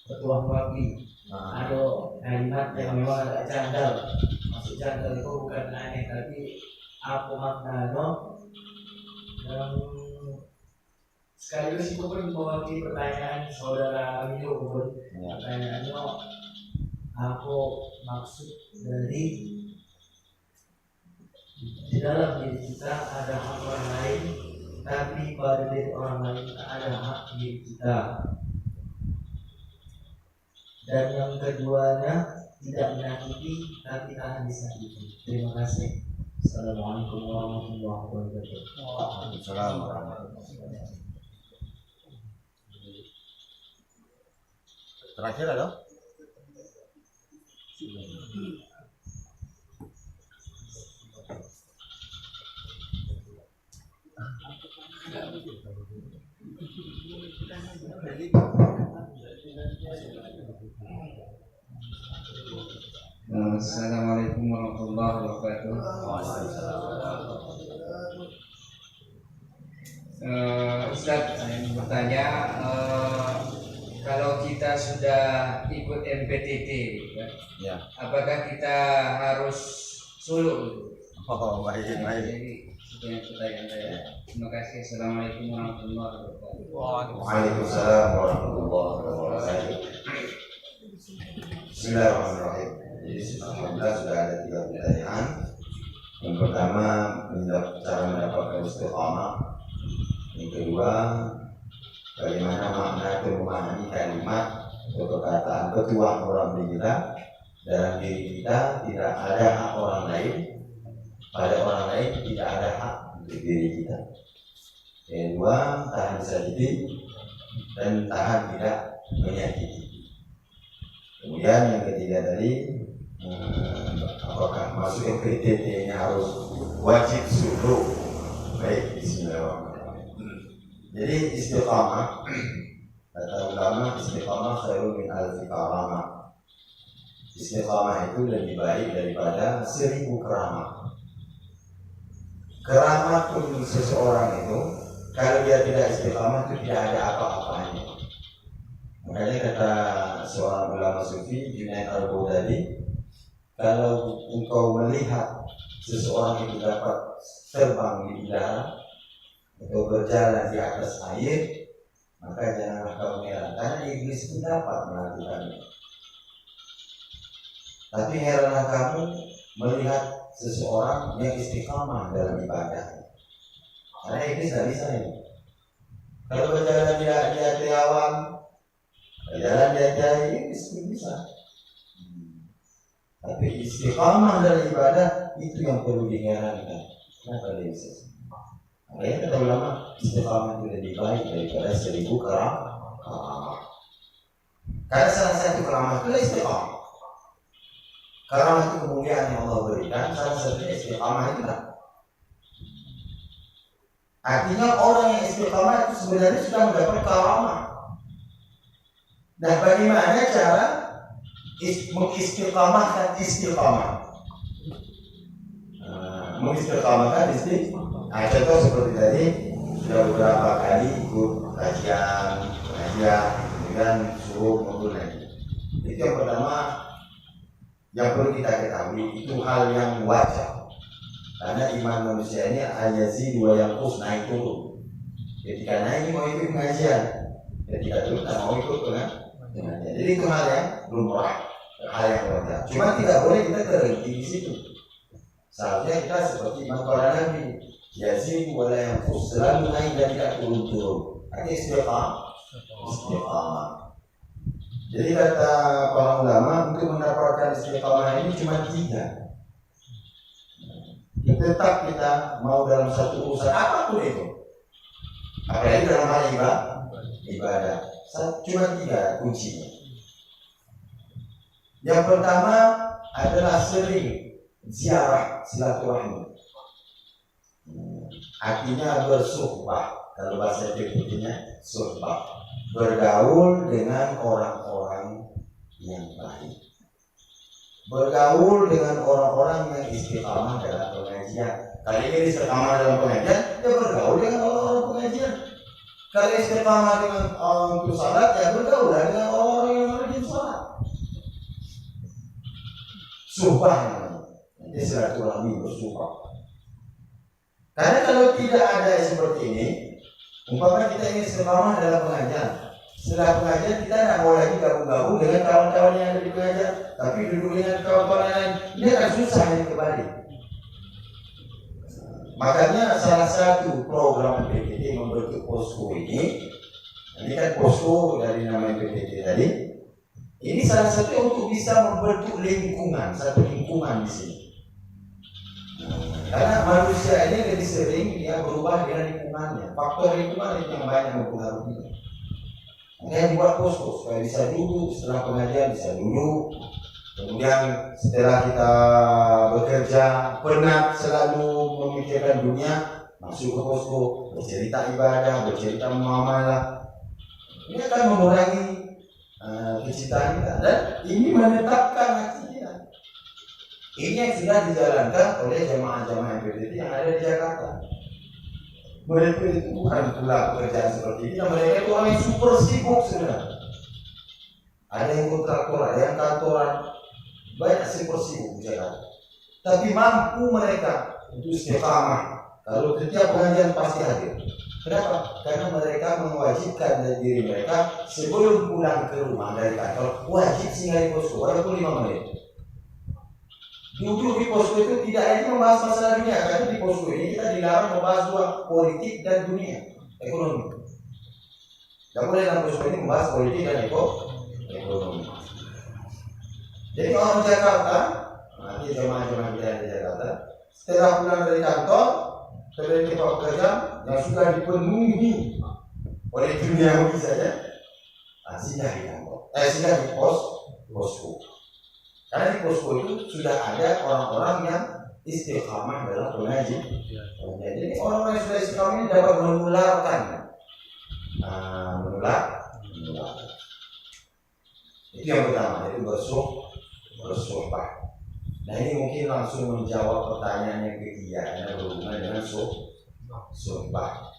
ketua babi. Ada kalimat yang memang agak janggal. Maksud janggal itu bukan aneh, tapi apa maknanya? Dan sekaligus itu pun mewakili pertanyaan saudara Milo pun pertanyaannya aku maksud dari di dalam diri kita ada hak orang lain, tapi pada diri orang lain tak ada hak diri kita. Dan yang keduanya tidak menyakiti tapi tahan disakiti. Terima kasih. Assalamualaikum warahmatullahi wabarakatuh. Waalaikumsalam warahmatullahi wabarakatuh. Terakhir ada? Assalamualaikum warahmatullahi wabarakatuh. Ustaz, saya ingin bertanya, kalau kita sudah ikut MPTT, Ya. apakah kita harus suluk? Oh, baik. Jadi itu yang pertanyaan saya. Terima kasih. Assalamualaikum warahmatullahi wabarakatuh. Waalaikumsalam warahmatullahi wabarakatuh. Bismillahirrahmanirrahim. Jadi alhamdulillah sudah ada 3 pertanyaan. Yang pertama, cara mendapatkan istiqamah. Yang kedua, bagaimana makna atau memahami kalimat atau perkataan ketuaan orang diri kita. Dalam diri kita tidak ada hak orang lain, pada orang lain tidak ada hak untuk diri kita. Yang kedua, tahan disakiti dan tahan tidak menyakiti. Kemudian yang ketiga tadi, apakah masuk MPTT-nya harus wajib suluk? Baik, bismillahirrahmanirrahim. Jadi istiqamah, kata ulama, istiqamah khairun min alfi karamah. Istiqamah itu lebih baik daripada 1000 keramat. Keramat untuk seseorang itu, kalau dia tidak istiqamah itu tidak ada apa-apanya. Makanya kata seorang ulama sufi, Junaid al-Baghdadi, kalau engkau melihat seseorang itu dapat terbang di udara atau berjalan di atas air, maka janganlah kau heran, karena iblis itu dapat melakukannya. Tapi heranlah kamu melihat seseorang yang istiqamah dalam ibadah, karena iblis tidak bisa ini. Kalau berjalan di atas awan, berjalan di atas iblis bisa. Tapi istiqamah dalam ibadah itu yang perlu diherankan. Kenapa dia bisa? Makanya kata ulama, istiqamah itu lebih baik daripada 1000 keramat. Karena salah satu keramat itu istiqamah. Keramat itu kemuliaan yang Allah berikan. Salah satunya istiqamah itu. Artinya orang yang istiqamah itu sebenarnya sudah mendapat karamah. Nah, bagaimana cara mengistiqamahkan istiqamah? Mengistiqamahkan istiqamah. Nah, contoh seperti tadi, sudah beberapa kali ikut pengajian, dengan suruh mundur lagi. Itu yang pertama, yang perlu kita ketahui, itu hal yang wajar. Karena iman manusia ini ayazi dua yang kus, naik turun. Ketika naik mau ikut pengajian, ketika turun tak mau ikut pengajian. Jadi itu hal yang lumrah, hal yang wajar. Cuma tidak boleh kita terhenti di situ. Seharusnya kita seperti iman para nabi, yazid wala yanqus, selalu naik dan tidak turun-turun. Artinya istiqamah. Jadi kata para ulama, untuk mendapatkan istiqamah ini cuma 3. Tetap kita mau dalam satu urusan apapun itu, apalagi dalam hal ibadah. Cuma 3 kuncinya. Yang pertama adalah sering ziarah silaturahmi. Artinya bersuhbah, kalau bahasa Indonesia suhbah, bergaul dengan orang-orang yang baik, bergaul dengan orang-orang yang istiqamah dalam pengajian. Kali ini istiqamah dalam pengajian, ya bergaul dengan orang-orang pengajian. Kalau istiqamah dengan untuk salat, ya bergaul dengan orang-orang yang rajin salat. Sumpah namanya, ini silaturahmi bersumpah. Karena kalau tidak ada seperti ini, Umpamanya kita ingin istiqamah dalam pengajian. Setelah pengajian kita tidak mau lagi gabung-gabung dengan kawan-kawan yang ada di pengajian, tapi duduk dengan kawan-kawan yang lain. Ini akan susah ini kembali. Makanya salah satu program PPT membentuk posko ini kan posko dari nama PPT tadi. Ini salah satu untuk bisa membentuk lingkungan, satu lingkungan di sini. Karena manusia ini lebih sering dia berubah dengan lingkungannya. Faktor lingkungan itu yang banyak mempengaruhi. Makanya dibuat posko supaya bisa duduk setelah pengajian, bisa duduk. Kemudian setelah kita bekerja penat selalu memikirkan dunia, masuk ke posko, bercerita ibadah, bercerita muamalah. Ini akan mengurangi kecintaan kita dan ini menetapkan hati kita. Ini yang sudah dijalankan oleh jemaah-jemaah PPT yang ada di Jakarta. Mereka itu bukan pula pekerjaan seperti ini, mereka itu orang yang super sibuk sebenarnya. Ada yang kontraktor, ada yang kantoran, banyak super sibuk di Jakarta. Tapi mampu mereka untuk istiqamah. Kalau setiap pengajian pasti hadir. Kenapa? Karena mereka mewajibkan diri mereka sebelum pulang ke rumah dari kantor wajib singgah di posko walaupun 5 menit. Duduk di posko itu tidak hanya membahas masalah dunia, karena di posko ini kita dilarang membahas dua politik dan dunia, ekonomi. Tidak boleh dalam posko ini membahas politik dan ekonomi. Jadi orang Jakarta, nanti jemaah-jemaah kita di Jakarta, setelah pulang dari kantor, setelah tempat pekerja yang sudah dipenuhi oleh duniawi saja, singgah di kantor, singgah di posko. Karena di posko itu sudah ada orang-orang yang istiqamah dalam pengajian. Jadi orang-orang yang sudah istiqamah ini dapat menularkan, menular. Itu yang pertama, itu bersumpah. Nah ini mungkin langsung menjawab pertanyaan yang ketiga yang berhubungan dengan sumpah.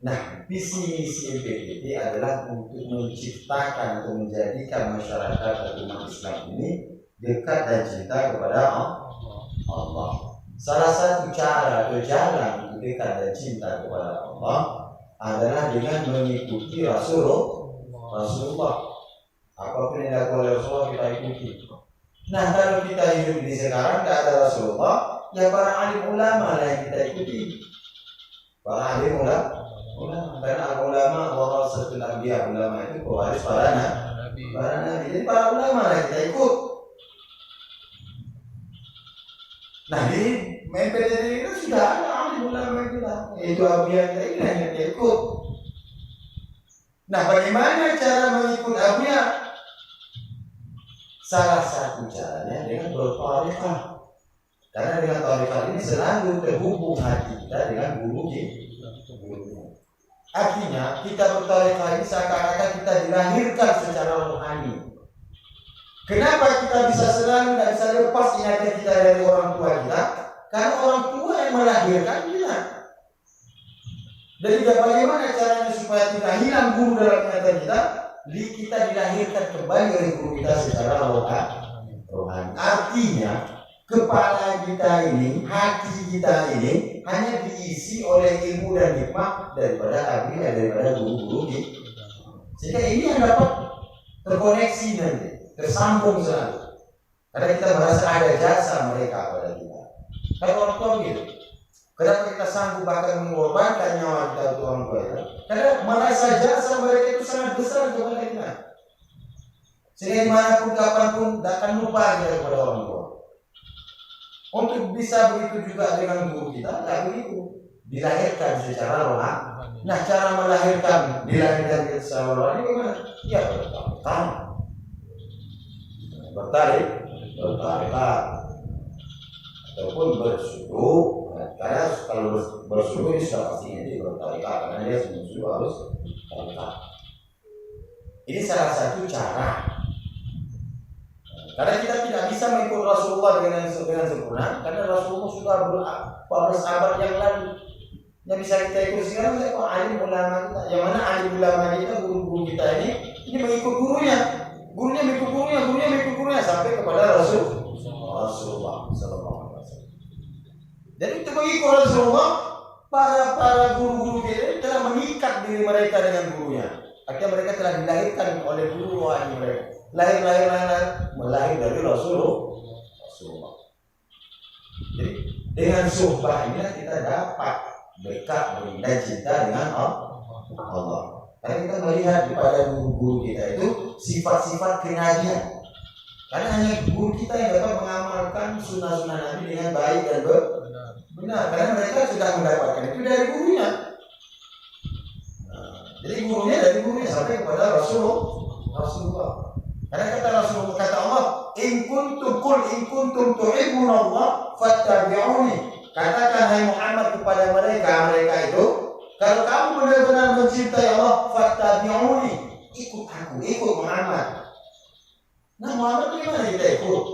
Nah, visi misi PPT adalah untuk menciptakan atau menjadikan masyarakat atau umat Islam ini dekat dan cinta kepada Allah. Salah satu cara atau jalan untuk dekat dan cinta kepada Allah adalah dengan mengikuti Rasulullah. Apapun yang dilakukan oleh Rasulullah kita ikuti. Nah, kalau kita hidup di sekarang tidak ada Rasulullah, ya para alim ulama lah yang kita ikuti. Para alim ulama, karena ulama warasatul anbiya, ulama itu pewaris para nabi. Jadi para ulama lah kita ikut. Nah, di MPD itu sudah ada alim ulama kita. Itu anbiya kita ini yang kita ikut. Nah, bagaimana cara mengikut anbiya? Salah satu caranya dengan bertariqah. Karena dengan tariqah ini selalu terhubung hati kita dengan guru kita. Artinya kita bertariqah ini seakan-akan kita dilahirkan secara rohani. Kenapa kita bisa selalu tidak bisa lepas ingatan kita dari orang tua kita? Karena orang tua yang melahirkan kita. Jadi bagaimana caranya supaya tidak hilang guru dalam ingatan kita? Kita dilahirkan kembali oleh guru kita secara rohani. Artinya kepala kita ini, hati kita ini hanya diisi oleh ilmu dan hikmah daripada abinya, daripada guru-guru kita. Sehingga ini yang dapat terkoneksi nanti, tersambung selalu. Karena kita merasa ada jasa mereka pada kita. Kalau orang tua gitu, kenapa kita sanggup bahkan mengorbankan nyawa kita untuk orang tua kita? Karena merasa jasa mereka itu sangat besar kepada kita. Sehingga dimanapun kapanpun tak akan lupa kita kepada orang tua. Untuk bisa begitu juga dengan guru kita, tak begitu. Dilahirkan secara rohani. Nah, cara dilahirkan secara rohani bagaimana? Ya, bertarikat ataupun bersuku. Karena kalau bersuku ini sudah pasti nanti bertarikat, karena dia suku harus tarikat. Ini salah satu cara. Karena kita tidak bisa mengikut Rasulullah dengan sempurna, karena Rasulullah sudah beberapa abad yang lalu. Yang bisa kita ikut sekarang siapa? Alim ulama kita. Yang mana alim ulama kita, guru-guru kita ini mengikut gurunya mengikut gurunya sampai kepada Rasulullah sallallahu alaihi wasallam. Jadi untuk mengikut Rasulullah para guru-guru kita telah mengikat diri mereka dengan gurunya. Artinya mereka telah dilahirkan oleh guru rohani mereka. Lahir dari Rasulullah. Jadi dengan suhbah inilah kita dapat dekat dan cinta dengan Allah. Karena kita melihat pada guru-guru kita itu sifat-sifat kenabian. Karena hanya guru kita yang dapat mengamalkan sunnah-sunnah Nabi dengan baik dan benar. Karena mereka sudah mendapatkan itu dari gurunya. Jadi gurunya dari gurunya sampai kepada Rasulullah. Karena kata Rasulullah, kata Allah, in kuntum tuhibbuna Allah fattabi'uni. Katakan hai Muhammad kepada mereka itu, kalau kamu benar-benar mencintai Allah, fattabi'uni, ikut aku, ikut Muhammad. Nah, Muhammad bagaimana kita ikut?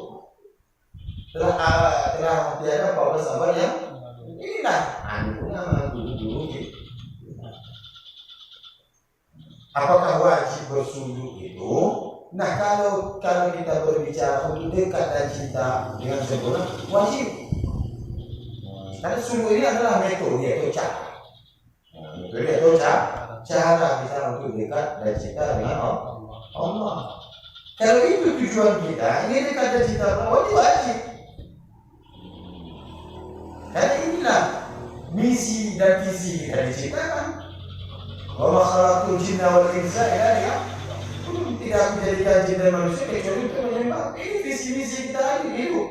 Telah tiada para sahabat yang inilah anu nama guru-guru gitu. Apakah wajib bersujud itu? Nah, kalau kita berbicara untuk dekat dan cinta dengan sempurna, wajib. Karena sujud ini adalah metode atau cara. Metode atau cara kita untuk dekat dan cinta dengan Allah. Kalau itu tujuan kita, ini dekat dan cinta dengan Allah, wajib. Karena inilah misi dan visi kita diciptakan. Wa ma khalaqtul jinna wal insa illa liya'budun. Tidak aku jadikan jin dan manusia kecuali untuk menyembah. Ini visi-misi kita hidup.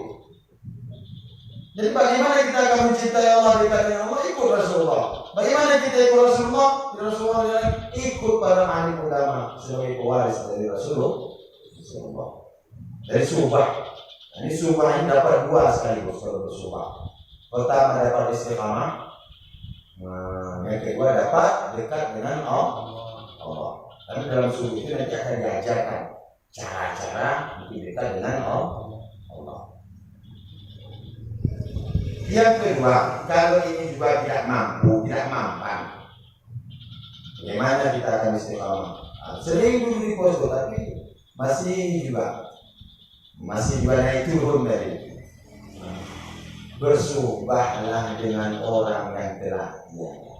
Jadi bagaimana kita akan mencintai Allah dekat dengan Allah? Ikut Rasulullah. Bagaimana kita ikut Rasulullah? Rasulullah bilang ikut para alim ulama sebagai pewaris dari Rasulullah. Dari suhbah. Ini suhbah ini dapat dua sekaligus kalau bersuhbah. Pertama dapat istiqamah. Yang kedua dapat dekat dengan Allah. Tapi dalam subuh itu nanti akan diajarkan cara-cara untuk dekat dengan Allah. Yang kedua, kalau ini juga tidak mampan, bagaimana kita akan istiqamah? Sering dulu di posko, tapi masih juga naik turun dari itu. Bersuhbahlah dengan orang yang telah tiada,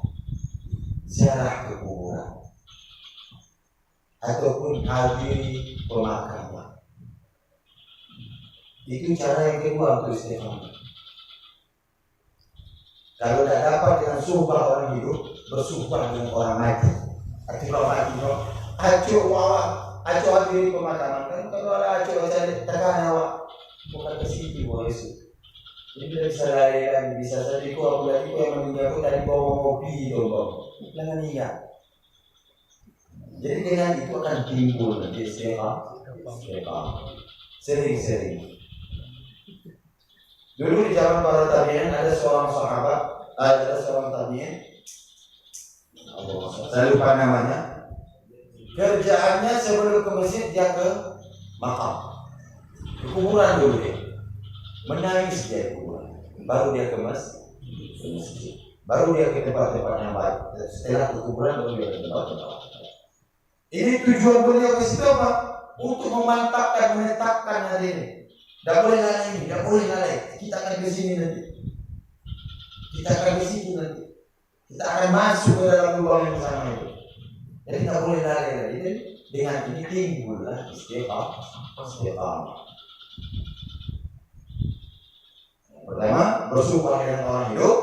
ziarah ke kuburan ataupun hadiri pemakaman. Itu cara yang kedua untuk istiqamah. Kalau tidak dapat dengan suhbah orang hidup, bersuhbah dengan orang mati. Artinya orang mati, acuh hadiri pemakaman. Kan kalau ada acuh tekan awak, bukan ke situ boleh itu. Jadi tidak bisa lari lagi, bisa saja itu apalagi itu yang meninggal itu dari bawa mobil itu bang, jangan ingat. Jadi dengan itu akan timbul nanti istiqamah, sering. Dulu di zaman para tabi'in ada seorang sahabat, ada seorang tabi'in, saya lupa namanya. Kerjaannya sebelum ke masjid dia ke makam, ke kuburan dulu dia. Menangis dia keluar, baru dia ke masjid, baru dia ke tempat-tempat yang baik. Setelah ke kuburan baru dia ke tempat-tempat. Ini tujuan beliau ke situ apa? Untuk memantapkan, menetapkan hal ini. Tidak boleh lalai ini, tidak boleh lalai. Kita akan ke sini nanti, kita akan ke situ nanti, kita akan masuk ke dalam lubang yang sama itu. Jadi tidak boleh lalai lagi. Jadi dengan ini timbullah istiqamah. Pertama, bersuhbah dengan orang hidup.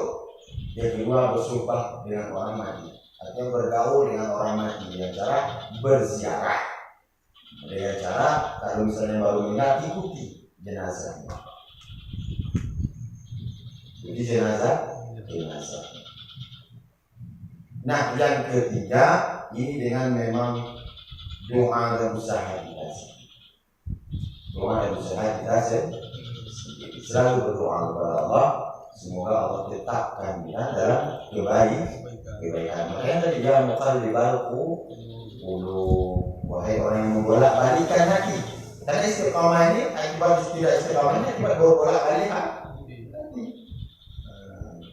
Yang kedua, bersuhbah dengan orang mati. Artinya bergaul dengan orang mati dengan cara berziarah. Dengan cara, kalau misalnya baru meninggal, ikuti jenazah. Jadi jenazah. Nah, yang ketiga, ini dengan memang doa dan usaha kita. Doa dan usaha kita selalu berdoa kepada Allah, semoga Allah tetapkan kita dalam kebaikan. Makanya tadi dia muqallibal qulub, wahai orang yang membolak-balikan hati. Karena istiqamah ini akibat tidak istiqamahnya akibat bolak-balik hati.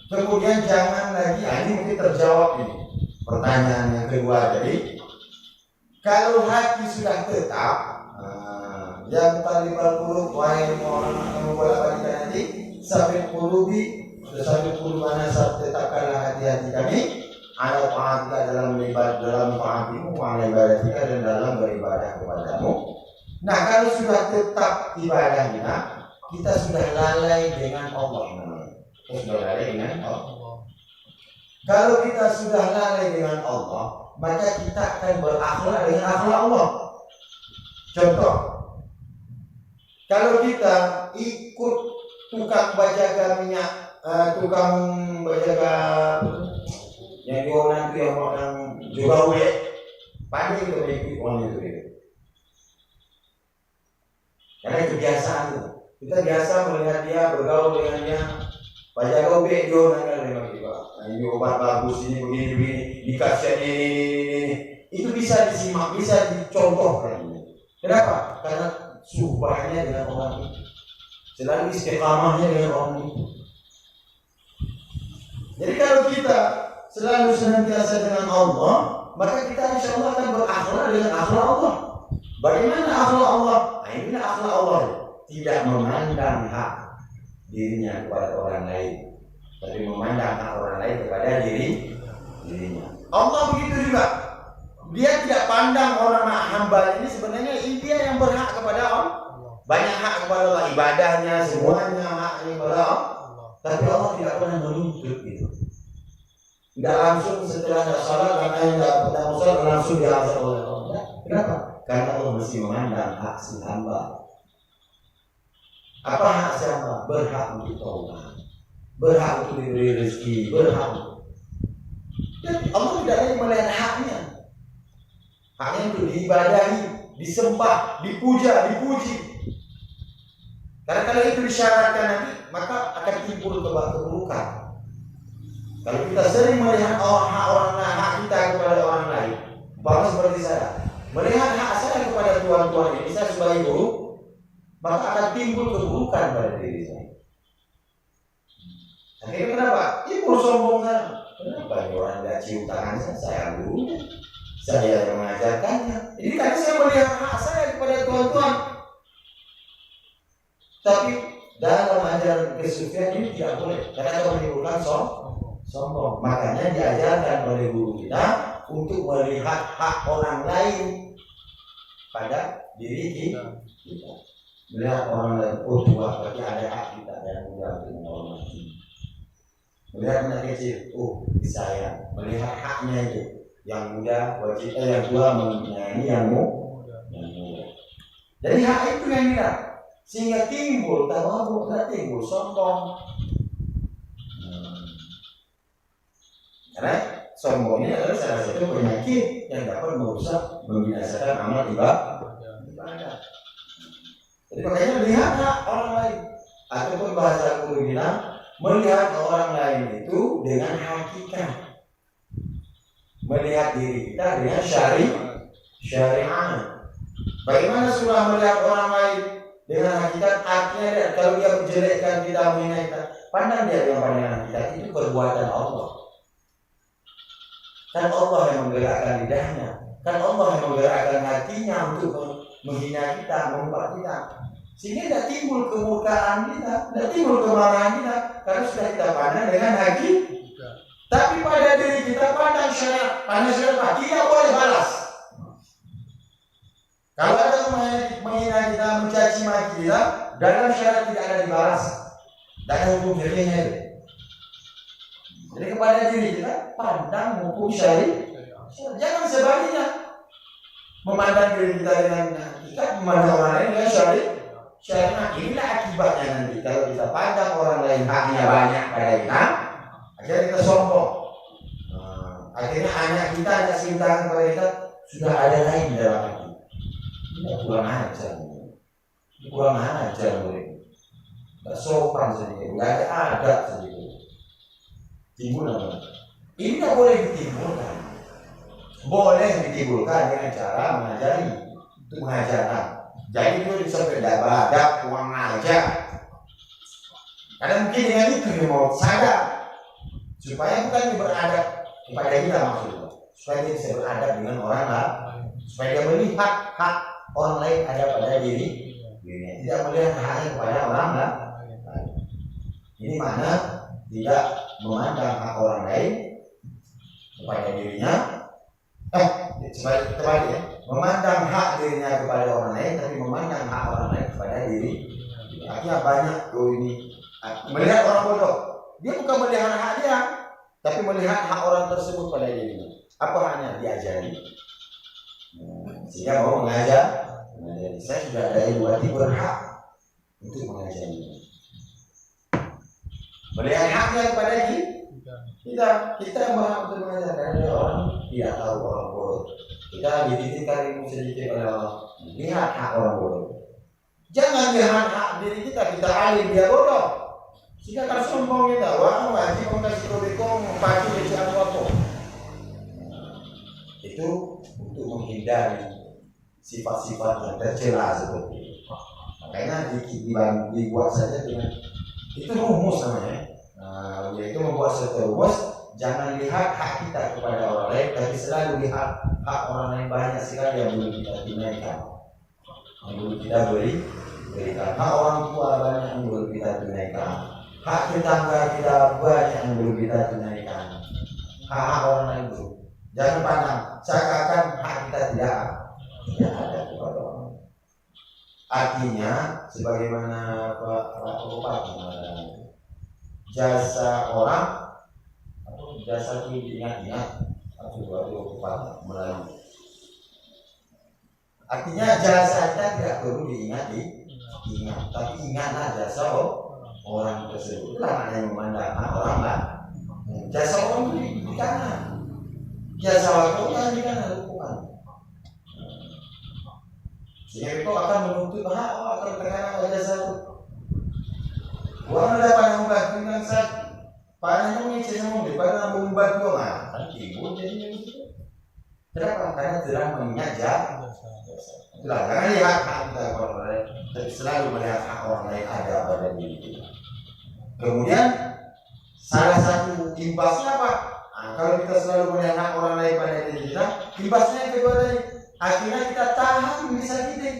Kemudian jangan lagi, ini mungkin terjawab ini pertanyaan yang kedua tadi. Kalau hati sudah tetap, yang muqallibal qulub, wahai orang yang membolak-balikan hati, sabit qulubi Sesuatu mana saat tetapkanlah hati-hati kami ala ta'atika dalam taatimu wa ala ibadatika dan dalam beribadah kepadamu. Nah, kalau sudah tetap ibadah kita sudah lalai dengan Allah. Kita sudah lalai dengan Allah. Kalau kita sudah lalai dengan Allah, maka kita akan berakhlak dengan akhlak Allah. Contoh, kalau kita ikut tukang bajaga minyak, tukang bajaga yang jualan itu yang orang juga boleh, pandai kita mengikuti orang itu. Karena kebiasaan itu. Kita biasa melihat dia, bergaul dengan dia, bajaga ubek dia orang memang juga. Ini obat bagus, ini begini, dikasih ini. Itu bisa disimak, bisa dicontohkan. Kenapa? Karena subahnya dengan orang itu, selalu istiqamahnya dengan orang itu. Jadi kalau kita selalu senantiasa dengan Allah, maka kita insya Allah akan berakhlak dengan akhlak Allah. Bagaimana akhlak Allah? Nah, inilah akhlak Allah. Tidak memandang hak dirinya kepada orang lain, tapi memandang hak orang lain kepada dirinya. Allah begitu juga. Dia tidak pandang orang hamba ini sebenarnya dia yang berhak kepada Allah. Banyak hak kepada Allah, ibadahnya semuanya haknya kepada Allah. Tapi Allah tidak pernah menuntut itu. Tidak langsung setelah salat katanya tidak pernah salat langsung diazab oleh Allah. Kenapa? Karena Allah mesti memandang hak si hamba. Apa hak si hamba? Berhak untuk taubat, berhak untuk diberi rezeki, berhak. Jadi Allah tidak lagi melihat haknya. Haknya untuk diibadahi, disembah, dipuja, dipuji. Karena kalau itu disyaratkan nanti, maka akan timbul keburukan. Kalau kita sering melihat hak orang lain, hak kita kepada orang lain, bahkan seperti saya, melihat hak saya kepada tuan-tuan ini, saya sebagai guru, maka akan timbul keburukan pada diri saya. Akhirnya kenapa? Timbul sombong saya. Kenapa orang tidak cium tangan saya guru? Saya yang mengajarkannya. Jadi karena saya melihat hak saya kepada tuan-tuan. Tapi dalam ajaran kesufian ini tidak boleh. Karena akan menimbulkan sombong. Makanya diajarkan oleh guru kita untuk melihat hak orang lain pada diri kita. Melihat orang lain, oh tua, berarti ada hak kita yang mudah untuk menghormati. Melihat anak kecil, oh disayang. Melihat haknya itu. Yang muda wajib yang tua menyayangi yang muda. Jadi hak itu yang kita sehingga timbul tawadhu, timbul sombong. Karena sombong ini adalah salah satu penyakit yang dapat merusak, membinasakan amal ibadah. Jadi makanya melihat hak orang lain ataupun bahasa guru bilang melihat orang lain itu dengan hakikat. Melihat diri kita dengan syariat. Bagaimana sudah melihat orang lain dengan hakikat? Artinya kalau dia menjelekkan kita, menghina kita, pandang dia dengan pandangan kita, itu perbuatan Allah. Kan Allah yang menggerakkan lidahnya, kan Allah yang menggerakkan hatinya untuk menghina kita, mengumpat kita, sehingga tidak timbul kemurkaan kita, tidak timbul kemarahan kita, karena sudah kita pandang dengan hakikat. Tapi pada diri kita pandang syariat, tidak boleh balas. Kalau ada menghina kita, mencaci maki kita, dalam syariat tidak ada dibalas, tidak ada hukum jerihnya itu. Jadi kepada diri kita pandang hukum syariat. Jangan sebaliknya memandang diri kita dengan hakikat, memandang orang lain dengan syariat. Inilah akibatnya nanti kalau kita pandang orang lain haknya banyak pada kita. Akhirnya kita sombong. Akhirnya anak kita tidak cintakan kepada kita, sudah ada lain dalam hati. Ini kurang ajar. Kurang ajar mereka. Tidak sopan sedikit, tidak ada adab sedikit. Timbul apa? Ini tidak boleh ditimbulkan. Boleh ditimbulkan dengan cara mengajari, untuk mengajarkan. Jadi itu sampai adab, kurang ajar. Karena mungkin dengan itu dia mau sadar. Supaya bukan beradab kepada kita maksudnya, supaya dia bisa beradab dengan orang lain, supaya dia melihat hak orang lain ada pada dirinya, tidak melihat haknya kepada orang lain. Ini mana tidak memandang hak orang lain kepada dirinya, terbalik ya, memandang hak dirinya kepada orang lain, tapi memandang hak orang lain kepada diri. Artinya banyak ini melihat orang bodoh, dia bukan melihat hak dia, tapi melihat hak orang tersebut pada dirinya. Apa haknya diajari, sehingga mau mengajar. Saya sudah ada berarti berhak untuk mengajari. Melihat haknya kepada kita berhak untuk mengajar. Karena orang tidak tahu orang bodoh. Kita dititipkan ilmu sedikit oleh Allah. Lihat hak orang bodoh. Jangan lihat hak diri kita alim dia bodoh. Sehingga kan sombong kita. Wah, wajib mengasih kebaikan pakai bacaan waktu. Itu untuk menghindari sifat-sifat yang tercela seperti itu. Makanya dibuat saja dengan itu rumus namanya. Yaitu membuat satu rumus. Jangan lihat hak kita kepada orang lain, tapi selalu lihat hak orang lain banyak sekali yang belum kita tunaikan, yang belum kita berikan. Hak orang tua banyak yang belum kita tunaikan. Hak tetangga kita banyak yang belum kita tunaikan. Hak orang lain belum. Jangan pandang seakan-akan hak kita tidak ada kepada orang. Artinya, sebagaimana Pak jasa orang atau jasa itu diingat-ingat atau melalui. Artinya jasa kita tidak perlu ingat, tapi ingatlah jasa orang tersebut. Itulah maknanya memandang orang lah. Jasa orang itu di kanan, jasa waktu kan di kanan hukuman. Sehingga itu akan menuntut hak akan terkena oleh jasa itu. Orang ada pandang membantu dengan saat pandangnya mengisi semua daripada membantu orang kan ibu jadinya begitu. Kenapa? Karena tidak mengingat jasa. Itulah jangan lihat hak kita kepada orang lain, tapi selalu melihat hak orang lain ada pada diri kita. Kemudian salah satu imbasnya apa? Kalau kita selalu melihat hak orang lain pada diri kita, imbasnya yang kedua tadi, akhirnya kita tahan bisa kita.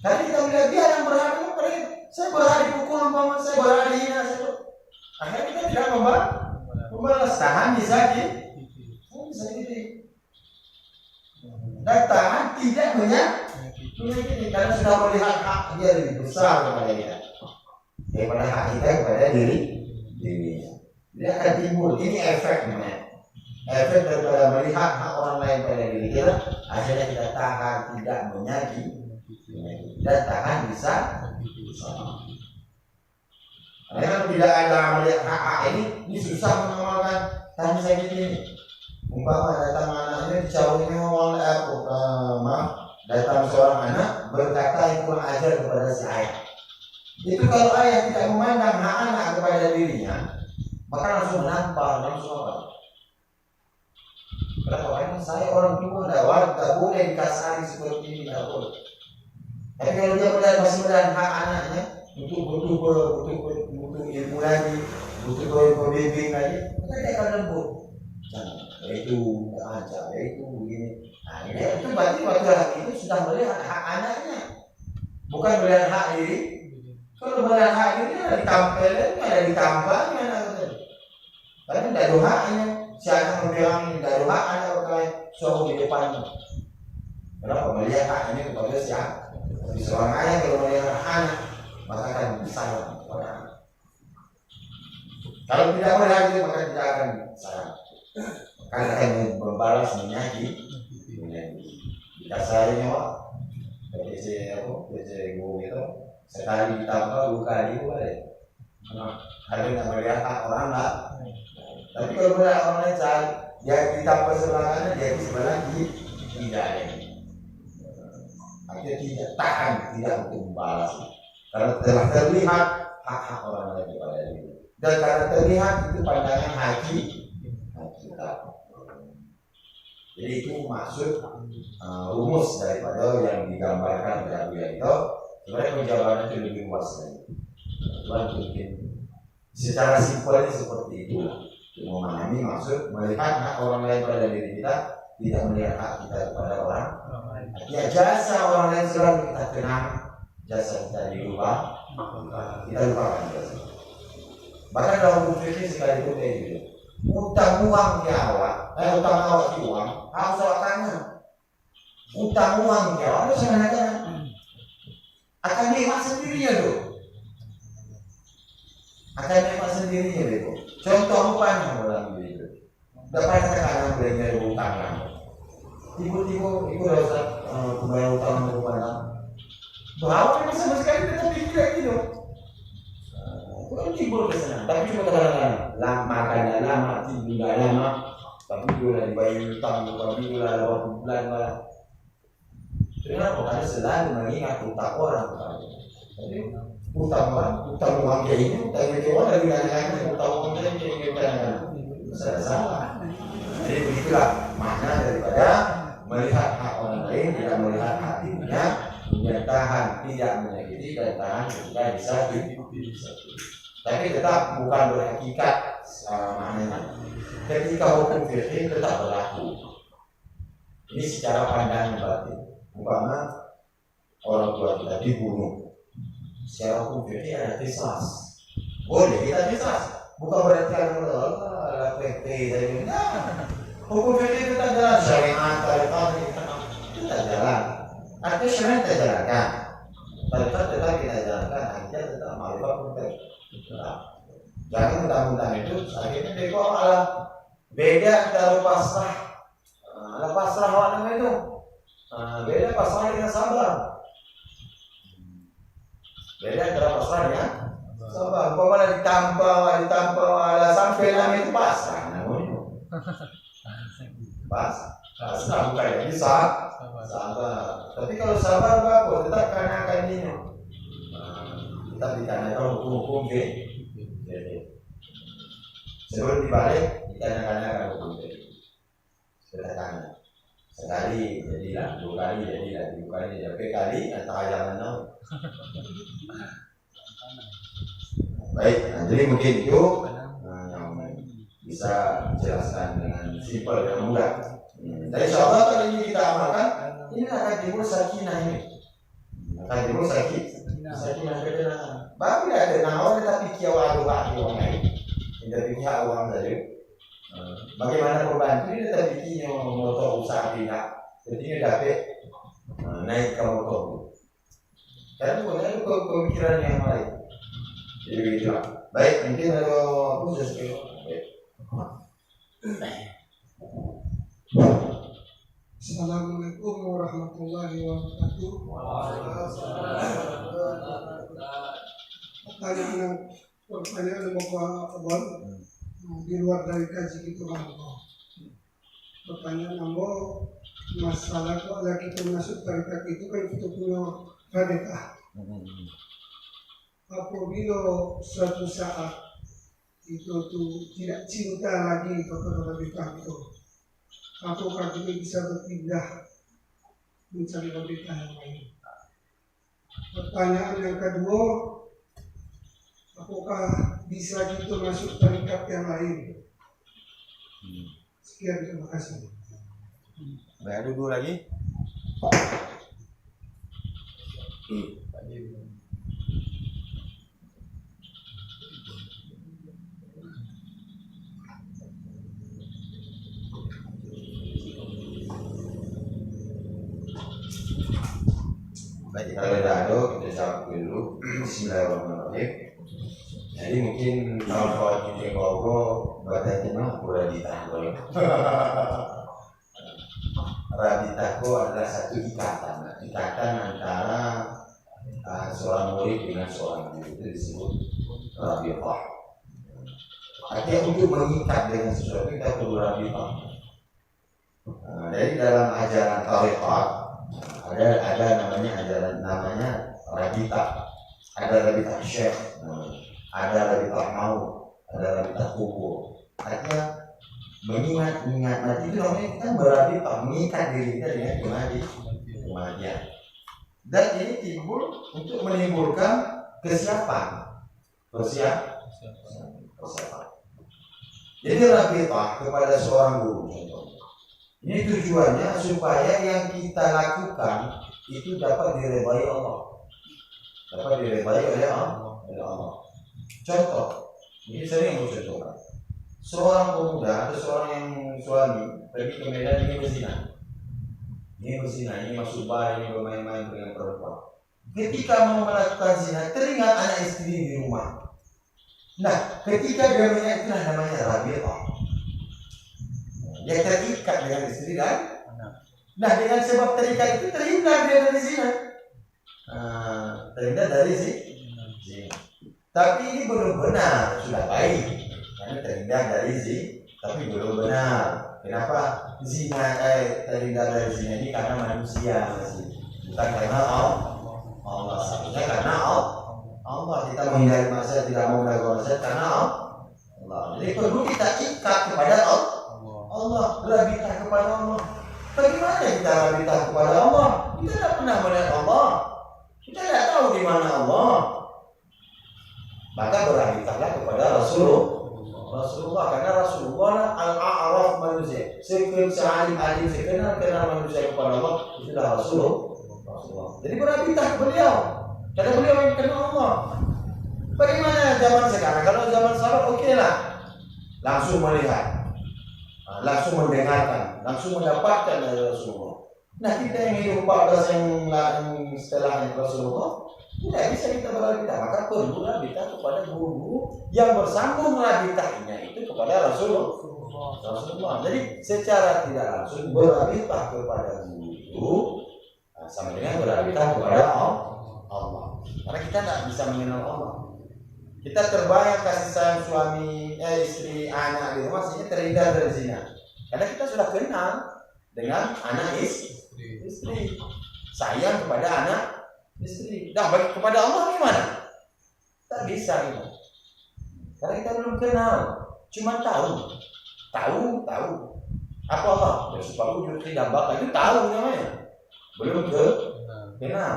Tapi kita melihat dia yang berhak, saya berhak dipukul, saya berhak dihina, akhirnya kita tidak membalas. Tahan bisa kita. Dan tahan tidak menyakiti karena sudah melihat hak dia lebih besar kepada kita daripada hak kita kepada dirinya. Dia akan timbul, ini efek namanya. Efek daripada melihat hak orang lain pada diri kita, akhirnya kita tahan tidak menyakiti dan tahan bisa. Karena kalau tidak ada melihat hak ini susah mengamalkan tahan sakit ini. Umpama datang anaknya dicaulinya ngomong datang seorang anak berkata yang kurang ajar kepada si ayah. Itu kalau ayah tidak memandang hak anak kepada dirinya, maka langsung menampar, langsung apa? Karena saya orang tua tidak boleh dikasari seperti ini, tidak boleh. Tapi kalau dia masih melihat hak anaknya butuh ilmu lagi, butuh pembimbing lagi, maka dia akan lembut. Itu aja, itu begini. Nah, itu berarti laki-laki itu sudah melihat hak anaknya, bukan melihat hak diri. Kalau melihat hak diri ada ditampilkan, ada ditambahnya, karena tidak ada haknya. Si anak membilang tidak ada hak anak berkait suami di depannya. Kenapa melihat haknya kepada siapa? Seorang ayah kalau melihat anak, maka akan disayang kepada anak. Kalau tidak melihat itu, maka tidak akan sayang. Karena akan membalas menyakiti. Dikasarinya wah, PC gue gitu, sekali ditambah 2 kali boleh. Ada yang melihat hak orang lah. Tapi kalau melihat orang lain saat dia ditambah sebelahnya, dia di sebelah tidak ada. Akhirnya tidak tahan, tidak untuk membalas. Karena telah terlihat hak-hak orang lain kepada diri. Dan karena terlihat itu pandangan haji kita. Jadi itu maksud rumus daripada yang digambarkan oleh Abu itu. Sebenarnya penjabarannya itu lebih luas lagi. Mungkin secara simpelnya seperti itu. Memahami maksud melihat hak orang lain pada diri kita, tidak melihat hak kita kepada orang. Ya jasa orang lain selalu kita kenang, jasa kita dirubah, Kita lupakan biasa. Bahkan dalam hukum fikih sekalipun kayak gitu. Utang uang ke awak, utang awak ke uang, harus awak tanya. Utang uang ke awak, harus mengatakan akan nikmat sendirinya tuh. Akan nikmat sendirinya itu. Contoh rupanya dalam diri itu. Dapat tekanan belajar utang kan. Tiba-tiba itu rasa bayar utang rupanya. Bahwa ini sama sekali tidak pikir lagi loh. Itu kan timbul kesana. Tapi cuma kadang-kadang lama makannya lama, tidur lama. Tapi juga dibayar utang, tapi juga lewat bulan malah. Kenapa? Karena selalu mengingat utang orang. Jadi utang uang kayak ini, utang orang dari lain-lain, utang uang kayak ini salah. Jadi begitulah makna daripada melihat hak orang lain, tidak melihat hak dirinya, tahan tidak menyakiti dan tahan ketika disakiti. Tapi tetap bukan berhakikat maknanya. Ketika hukum fikih tetap berlaku. Ini secara pandangan batin. Umpama orang tua kita dibunuh, secara hukum fikih ada qisas. Boleh kita qisas. Bukan berarti kalau Allah PT dari hukum fikih kita jalan syariat, tarikat kita jalan. Artinya syariat kita jalankan. Tarikat tetap kita jalankan. Akhirnya tetap ma'rifat penting. Jangan mentang-mentang itu akhirnya mereka malah beda antara pasrah. Pasrah apa itu? Beda pasrah dengan sabar. Beda antara pasrah dengan sabar. Kalau ditampau ada sampai nama itu pasrah namanya. Pasrah bukan yang bisa sabar. Tapi kalau sabar apa? Tetap karena ini. Tetap dikarenakan hukum sebelum dibalik dikarenakan hukum sederhana. Sekali jadilah, 2 kali jadilah, 3 kali jadilah, 4 kali antara jangan tahu. Baik, jadi mungkin itu yang bisa dijelaskan dengan simpel dan mudah. Dari insyaallah kali ini kita amalkan, ini akan timbul sakinah ini. Akan timbul sakinah ketenangan. Bapak tidak ada nawar tetapi kiawalu hati orang lain. Tidak pihak uang saja. Bagaimana pembantu ini tetapi kini motor usaha pihak. Jadi dapat naik ke motor. Karena bukan itu pemikiran yang lain. Jadi begitu. Baik, mungkin ada khusus itu. Assalamualaikum warahmatullahi wabarakatuh. Pertanyaan Bapak Abang di luar dari kaji itu Ambo. Pertanyaan Ambo, masalah kalau kita masuk tarikat itu kan kita punya radikah. Apabila suatu saat itu tuh tidak cinta lagi kepada radikah itu, apakah kita bisa berpindah mencari radikah yang lain? Pertanyaan yang kedua, apakah bisa kita masuk tarikat yang lain? Sekian, terima kasih. Ada 2 lagi. Baik, kalau ada kita jawab dulu. Bismillahirrahmanirrahim. Jadi mungkin kalau kita ngobrol badannya udah ditahan. Raditaku adalah satu ikatan antara seorang murid dengan seorang guru, itu disebut rabitah. Artinya untuk mengikat dengan sesuatu kita perlu rabitah. Dari dalam ajaran tariqat ada namanya rabitah. Ada rabitah syekh, ada rabitah maut, ada rabitah kubur. Artinya mengingat mati itu namanya kita berabitah, mengikat diri kita dengan kematian. Dan ini timbul untuk menimbulkan persiapan. Jadi rabitah kepada seorang guru. Ini tujuannya supaya yang kita lakukan itu dapat diridhai Allah. dapat diridhai oleh Allah. Contoh, ini sering aku contohkan. Seorang pemuda atau seorang yang suami pergi ke Medan ini berzina, ini masuk bar, ini bermain-main dengan perempuan. Ketika mau melakukan zina, teringat anak istri di rumah. Nah, ketika dia melihat itulah namanya rabi'ah. Dia terikat dengan istri dan anak. Nah, dengan sebab terikat itu terhindar dia dari zina. Terhindar dari zina. Tapi ini belum benar, sudah baik. Karena terhindar dari zina, tapi belum benar. Kenapa? Zina terhindar dari zina ini karena manusia masih, bukan karena Allah. Sebenarnya karena Allah kita menghindari maksiat, tidak mau melakukan maksiat karena Allah. Jadi perlu kita ikat kepada Allah, berabitah kepada Allah. Bagaimana kita berabitah kepada Allah? Kita tidak pernah melihat Allah, kita tidak tahu di mana Allah. Maka berabitahlah kepada Rasulullah, karena Rasulullah al-a'raf manusia, sealim-alim sekenal manusia kepada Allah, itulah Rasulullah. Jadi berabitah ke beliau, karena beliau yang kenal Allah. Bagaimana zaman sekarang? Kalau zaman sahabat oke lah, langsung melihat, langsung mendengarkan, langsung mendapatkan dari Rasulullah. Nah, kita yang hidup 14 yang setelah Rasulullah, tidak bisa kita berabitah. Maka perlu rabitah kepada guru-guru yang bersambung rabitahnya itu kepada Rasulullah. Jadi secara tidak langsung berabitah kepada guru sama dengan berabitah kepada Allah. Karena kita tidak bisa mengenal Allah. Kita terbayang kasih sayang suami, istri, anak di rumah sehingga terhindar dari zina. Karena kita sudah kenal dengan anak istri, sayang kepada anak istri. Nah, bagi kepada Allah gimana? Tak bisa itu. Karena kita belum kenal, cuma tahu. Apa Allah? Bersifat wujud tidak bakal itu tahu namanya. Belum kenal.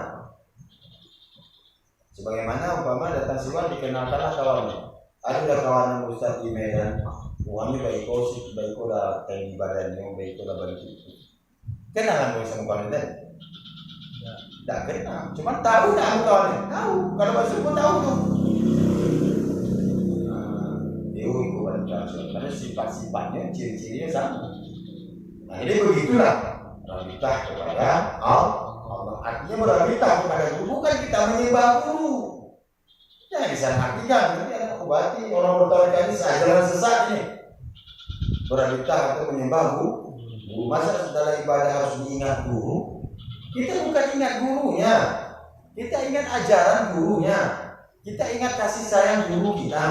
Sebagaimana umpama datang siwan dikenalkanlah kawannya. Ada kawan Ustaz di Medan, uangnya baik dah tinggi badannya, baik dah badan. Kenalan boleh sama kawan itu? Tak kenal, cuma tahu tak kawannya. Tahu, kalau masuk pun tahu tuh. Dia ikut badan, karena sifat-sifatnya, ciri-cirinya sama. Nah, ini begitulah rabitah kepada Allah. Artinya berabitah kepada guru, bukan kita menyembah guru. Jangan disalahartikan, nanti anak obati orang bertarekat ini ajaran sesat ini. Berabitah atau menyembah guru. Masa setelah ibadah harus diingat guru? Kita bukan ingat gurunya, kita ingat ajaran gurunya. Kita ingat kasih sayang guru kita.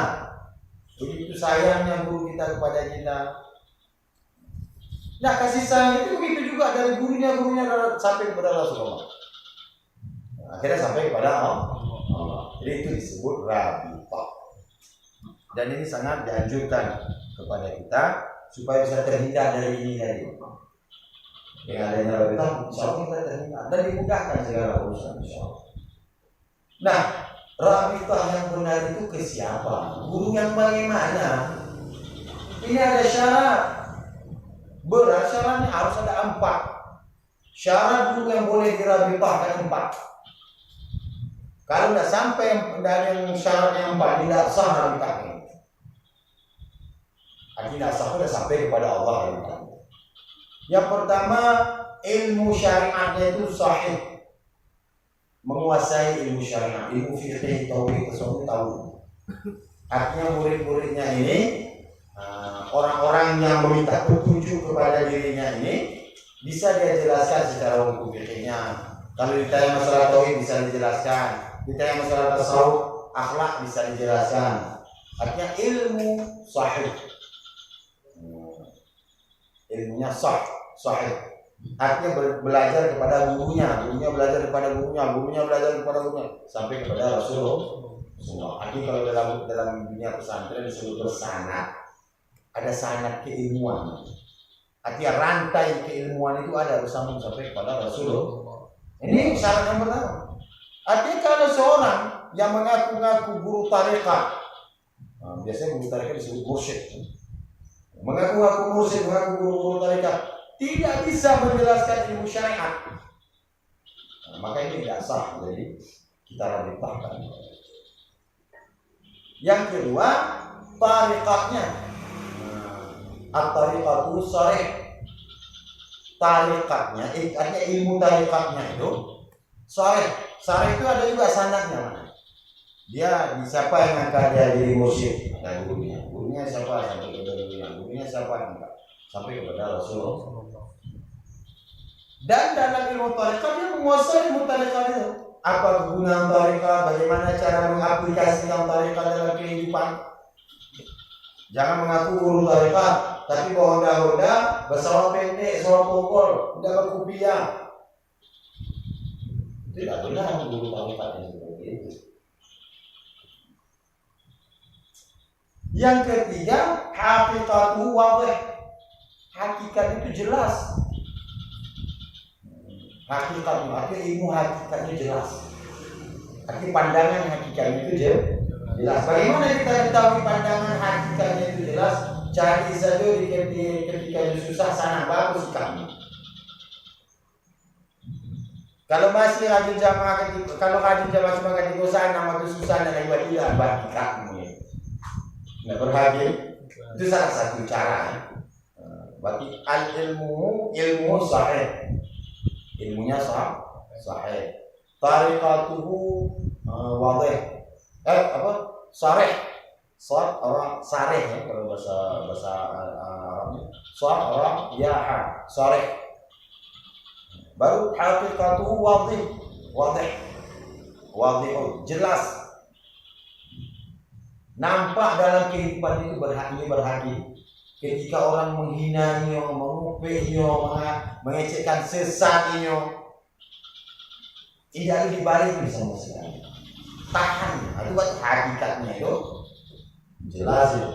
Begitu sayangnya guru kita kepada kita. Nah, kasih sayang itu begitu juga dari gurunya sampai kepada Rasulullah. Akhirnya sampai kepada Allah. Jadi itu disebut rabitah. Dan ini sangat dianjurkan kepada kita supaya bisa terhindar dari ini tadi. Dengan adanya rabitah, insyaallah kita terhindar dan dimudahkan segala urusan insyaallah. Nah, rabitah yang benar itu ke siapa? Guru yang bagaimana? Ini ada syarat. Syaratnya harus ada 4. Syarat guru yang boleh dirabitahkan 4. Kalau tidak sampai dari syarat yang 4, tidak sah rabitahnya. Tidak sah sudah sampai kepada Allah rabitahnya. Yang pertama, ilmu syariatnya itu sahih, menguasai ilmu syariat, ilmu fikih, tauhid, tasawuf tahu. Artinya murid-muridnya ini, orang-orang yang meminta petunjuk kepada dirinya ini bisa dia jelaskan secara hukum fikihnya. Kalau ditanya masalah tauhid bisa dijelaskan, ditanya masalah tasawuf, akhlak bisa dijelaskan. Artinya ilmu sahih, ilmunya sahih. Artinya belajar kepada gurunya belajar kepada gurunya belajar kepada gurunya sampai kepada Rasulullah. Artinya kalau dalam dunia pesantren disebut bersanad. Ada sanad keilmuan. Artinya rantai keilmuan itu ada bersambung sampai kepada Rasulullah. Ini syarat yang pertama. Artinya kalau seorang yang mengaku-ngaku guru tarekat, biasanya guru tarekat disebut mursyid, mengaku-ngaku mursyid, mengaku guru tarekat, tidak bisa menjelaskan ilmu syariat, maka ini tidak sah. Jadi kita limpahkan. Yang kedua, tariqatnya. At-tariqatu sharih. Tariqatnya, artinya ilmu tariqatnya itu sharih. Sharih itu ada juga sanadnya, mana? Dia siapa yang angkat dia jadi mursyid? Nah, gurunya siapa sampai kepada gurunya siapa yang angkat sampai kepada Rasulullah. Dan dalam ilmu tariqat dia menguasai ilmu tariqat itu. Apa kegunaan tariqat, bagaimana cara mengaplikasikan tariqat dalam kehidupan. Jangan mengaku guru tariqat, tapi bawa honda-honda, bersama pendek, sama pokol, tidak berkupiah. Tidak benar guru tariqat yang seperti itu. Yang ketiga, hakikatu wadih. Hakikat itu jelas. Hakikat artinya ilmu hakikatnya jelas. Arti pandangan hakikatnya itu jelas. Bagaimana kita ketahui pandangan hakikatnya itu jelas? Cari saja di ketika itu susah sana bagus sikapnya. Kalau masih rajin jamaah cuma ketika sana nama itu susah dan lagi tidak baik sikapnya. Nah, berhasil itu salah satu cara. Berarti ilmu sahih. Ilmunya sahih. Tariqatuhu wadih. Sarih. Orang sarih ya kalau bahasa Arabnya. Orang yaha, sarih. Baru haqiqatuhu wadih. Wadih jelas. Nampak dalam kehidupan itu berhaki. Ketika orang menghinanya, mengupehnya, mengecekkan sesatnya, tidak dibalik sama sekali. Tahan, itu buat hakikatnya itu jelas itu.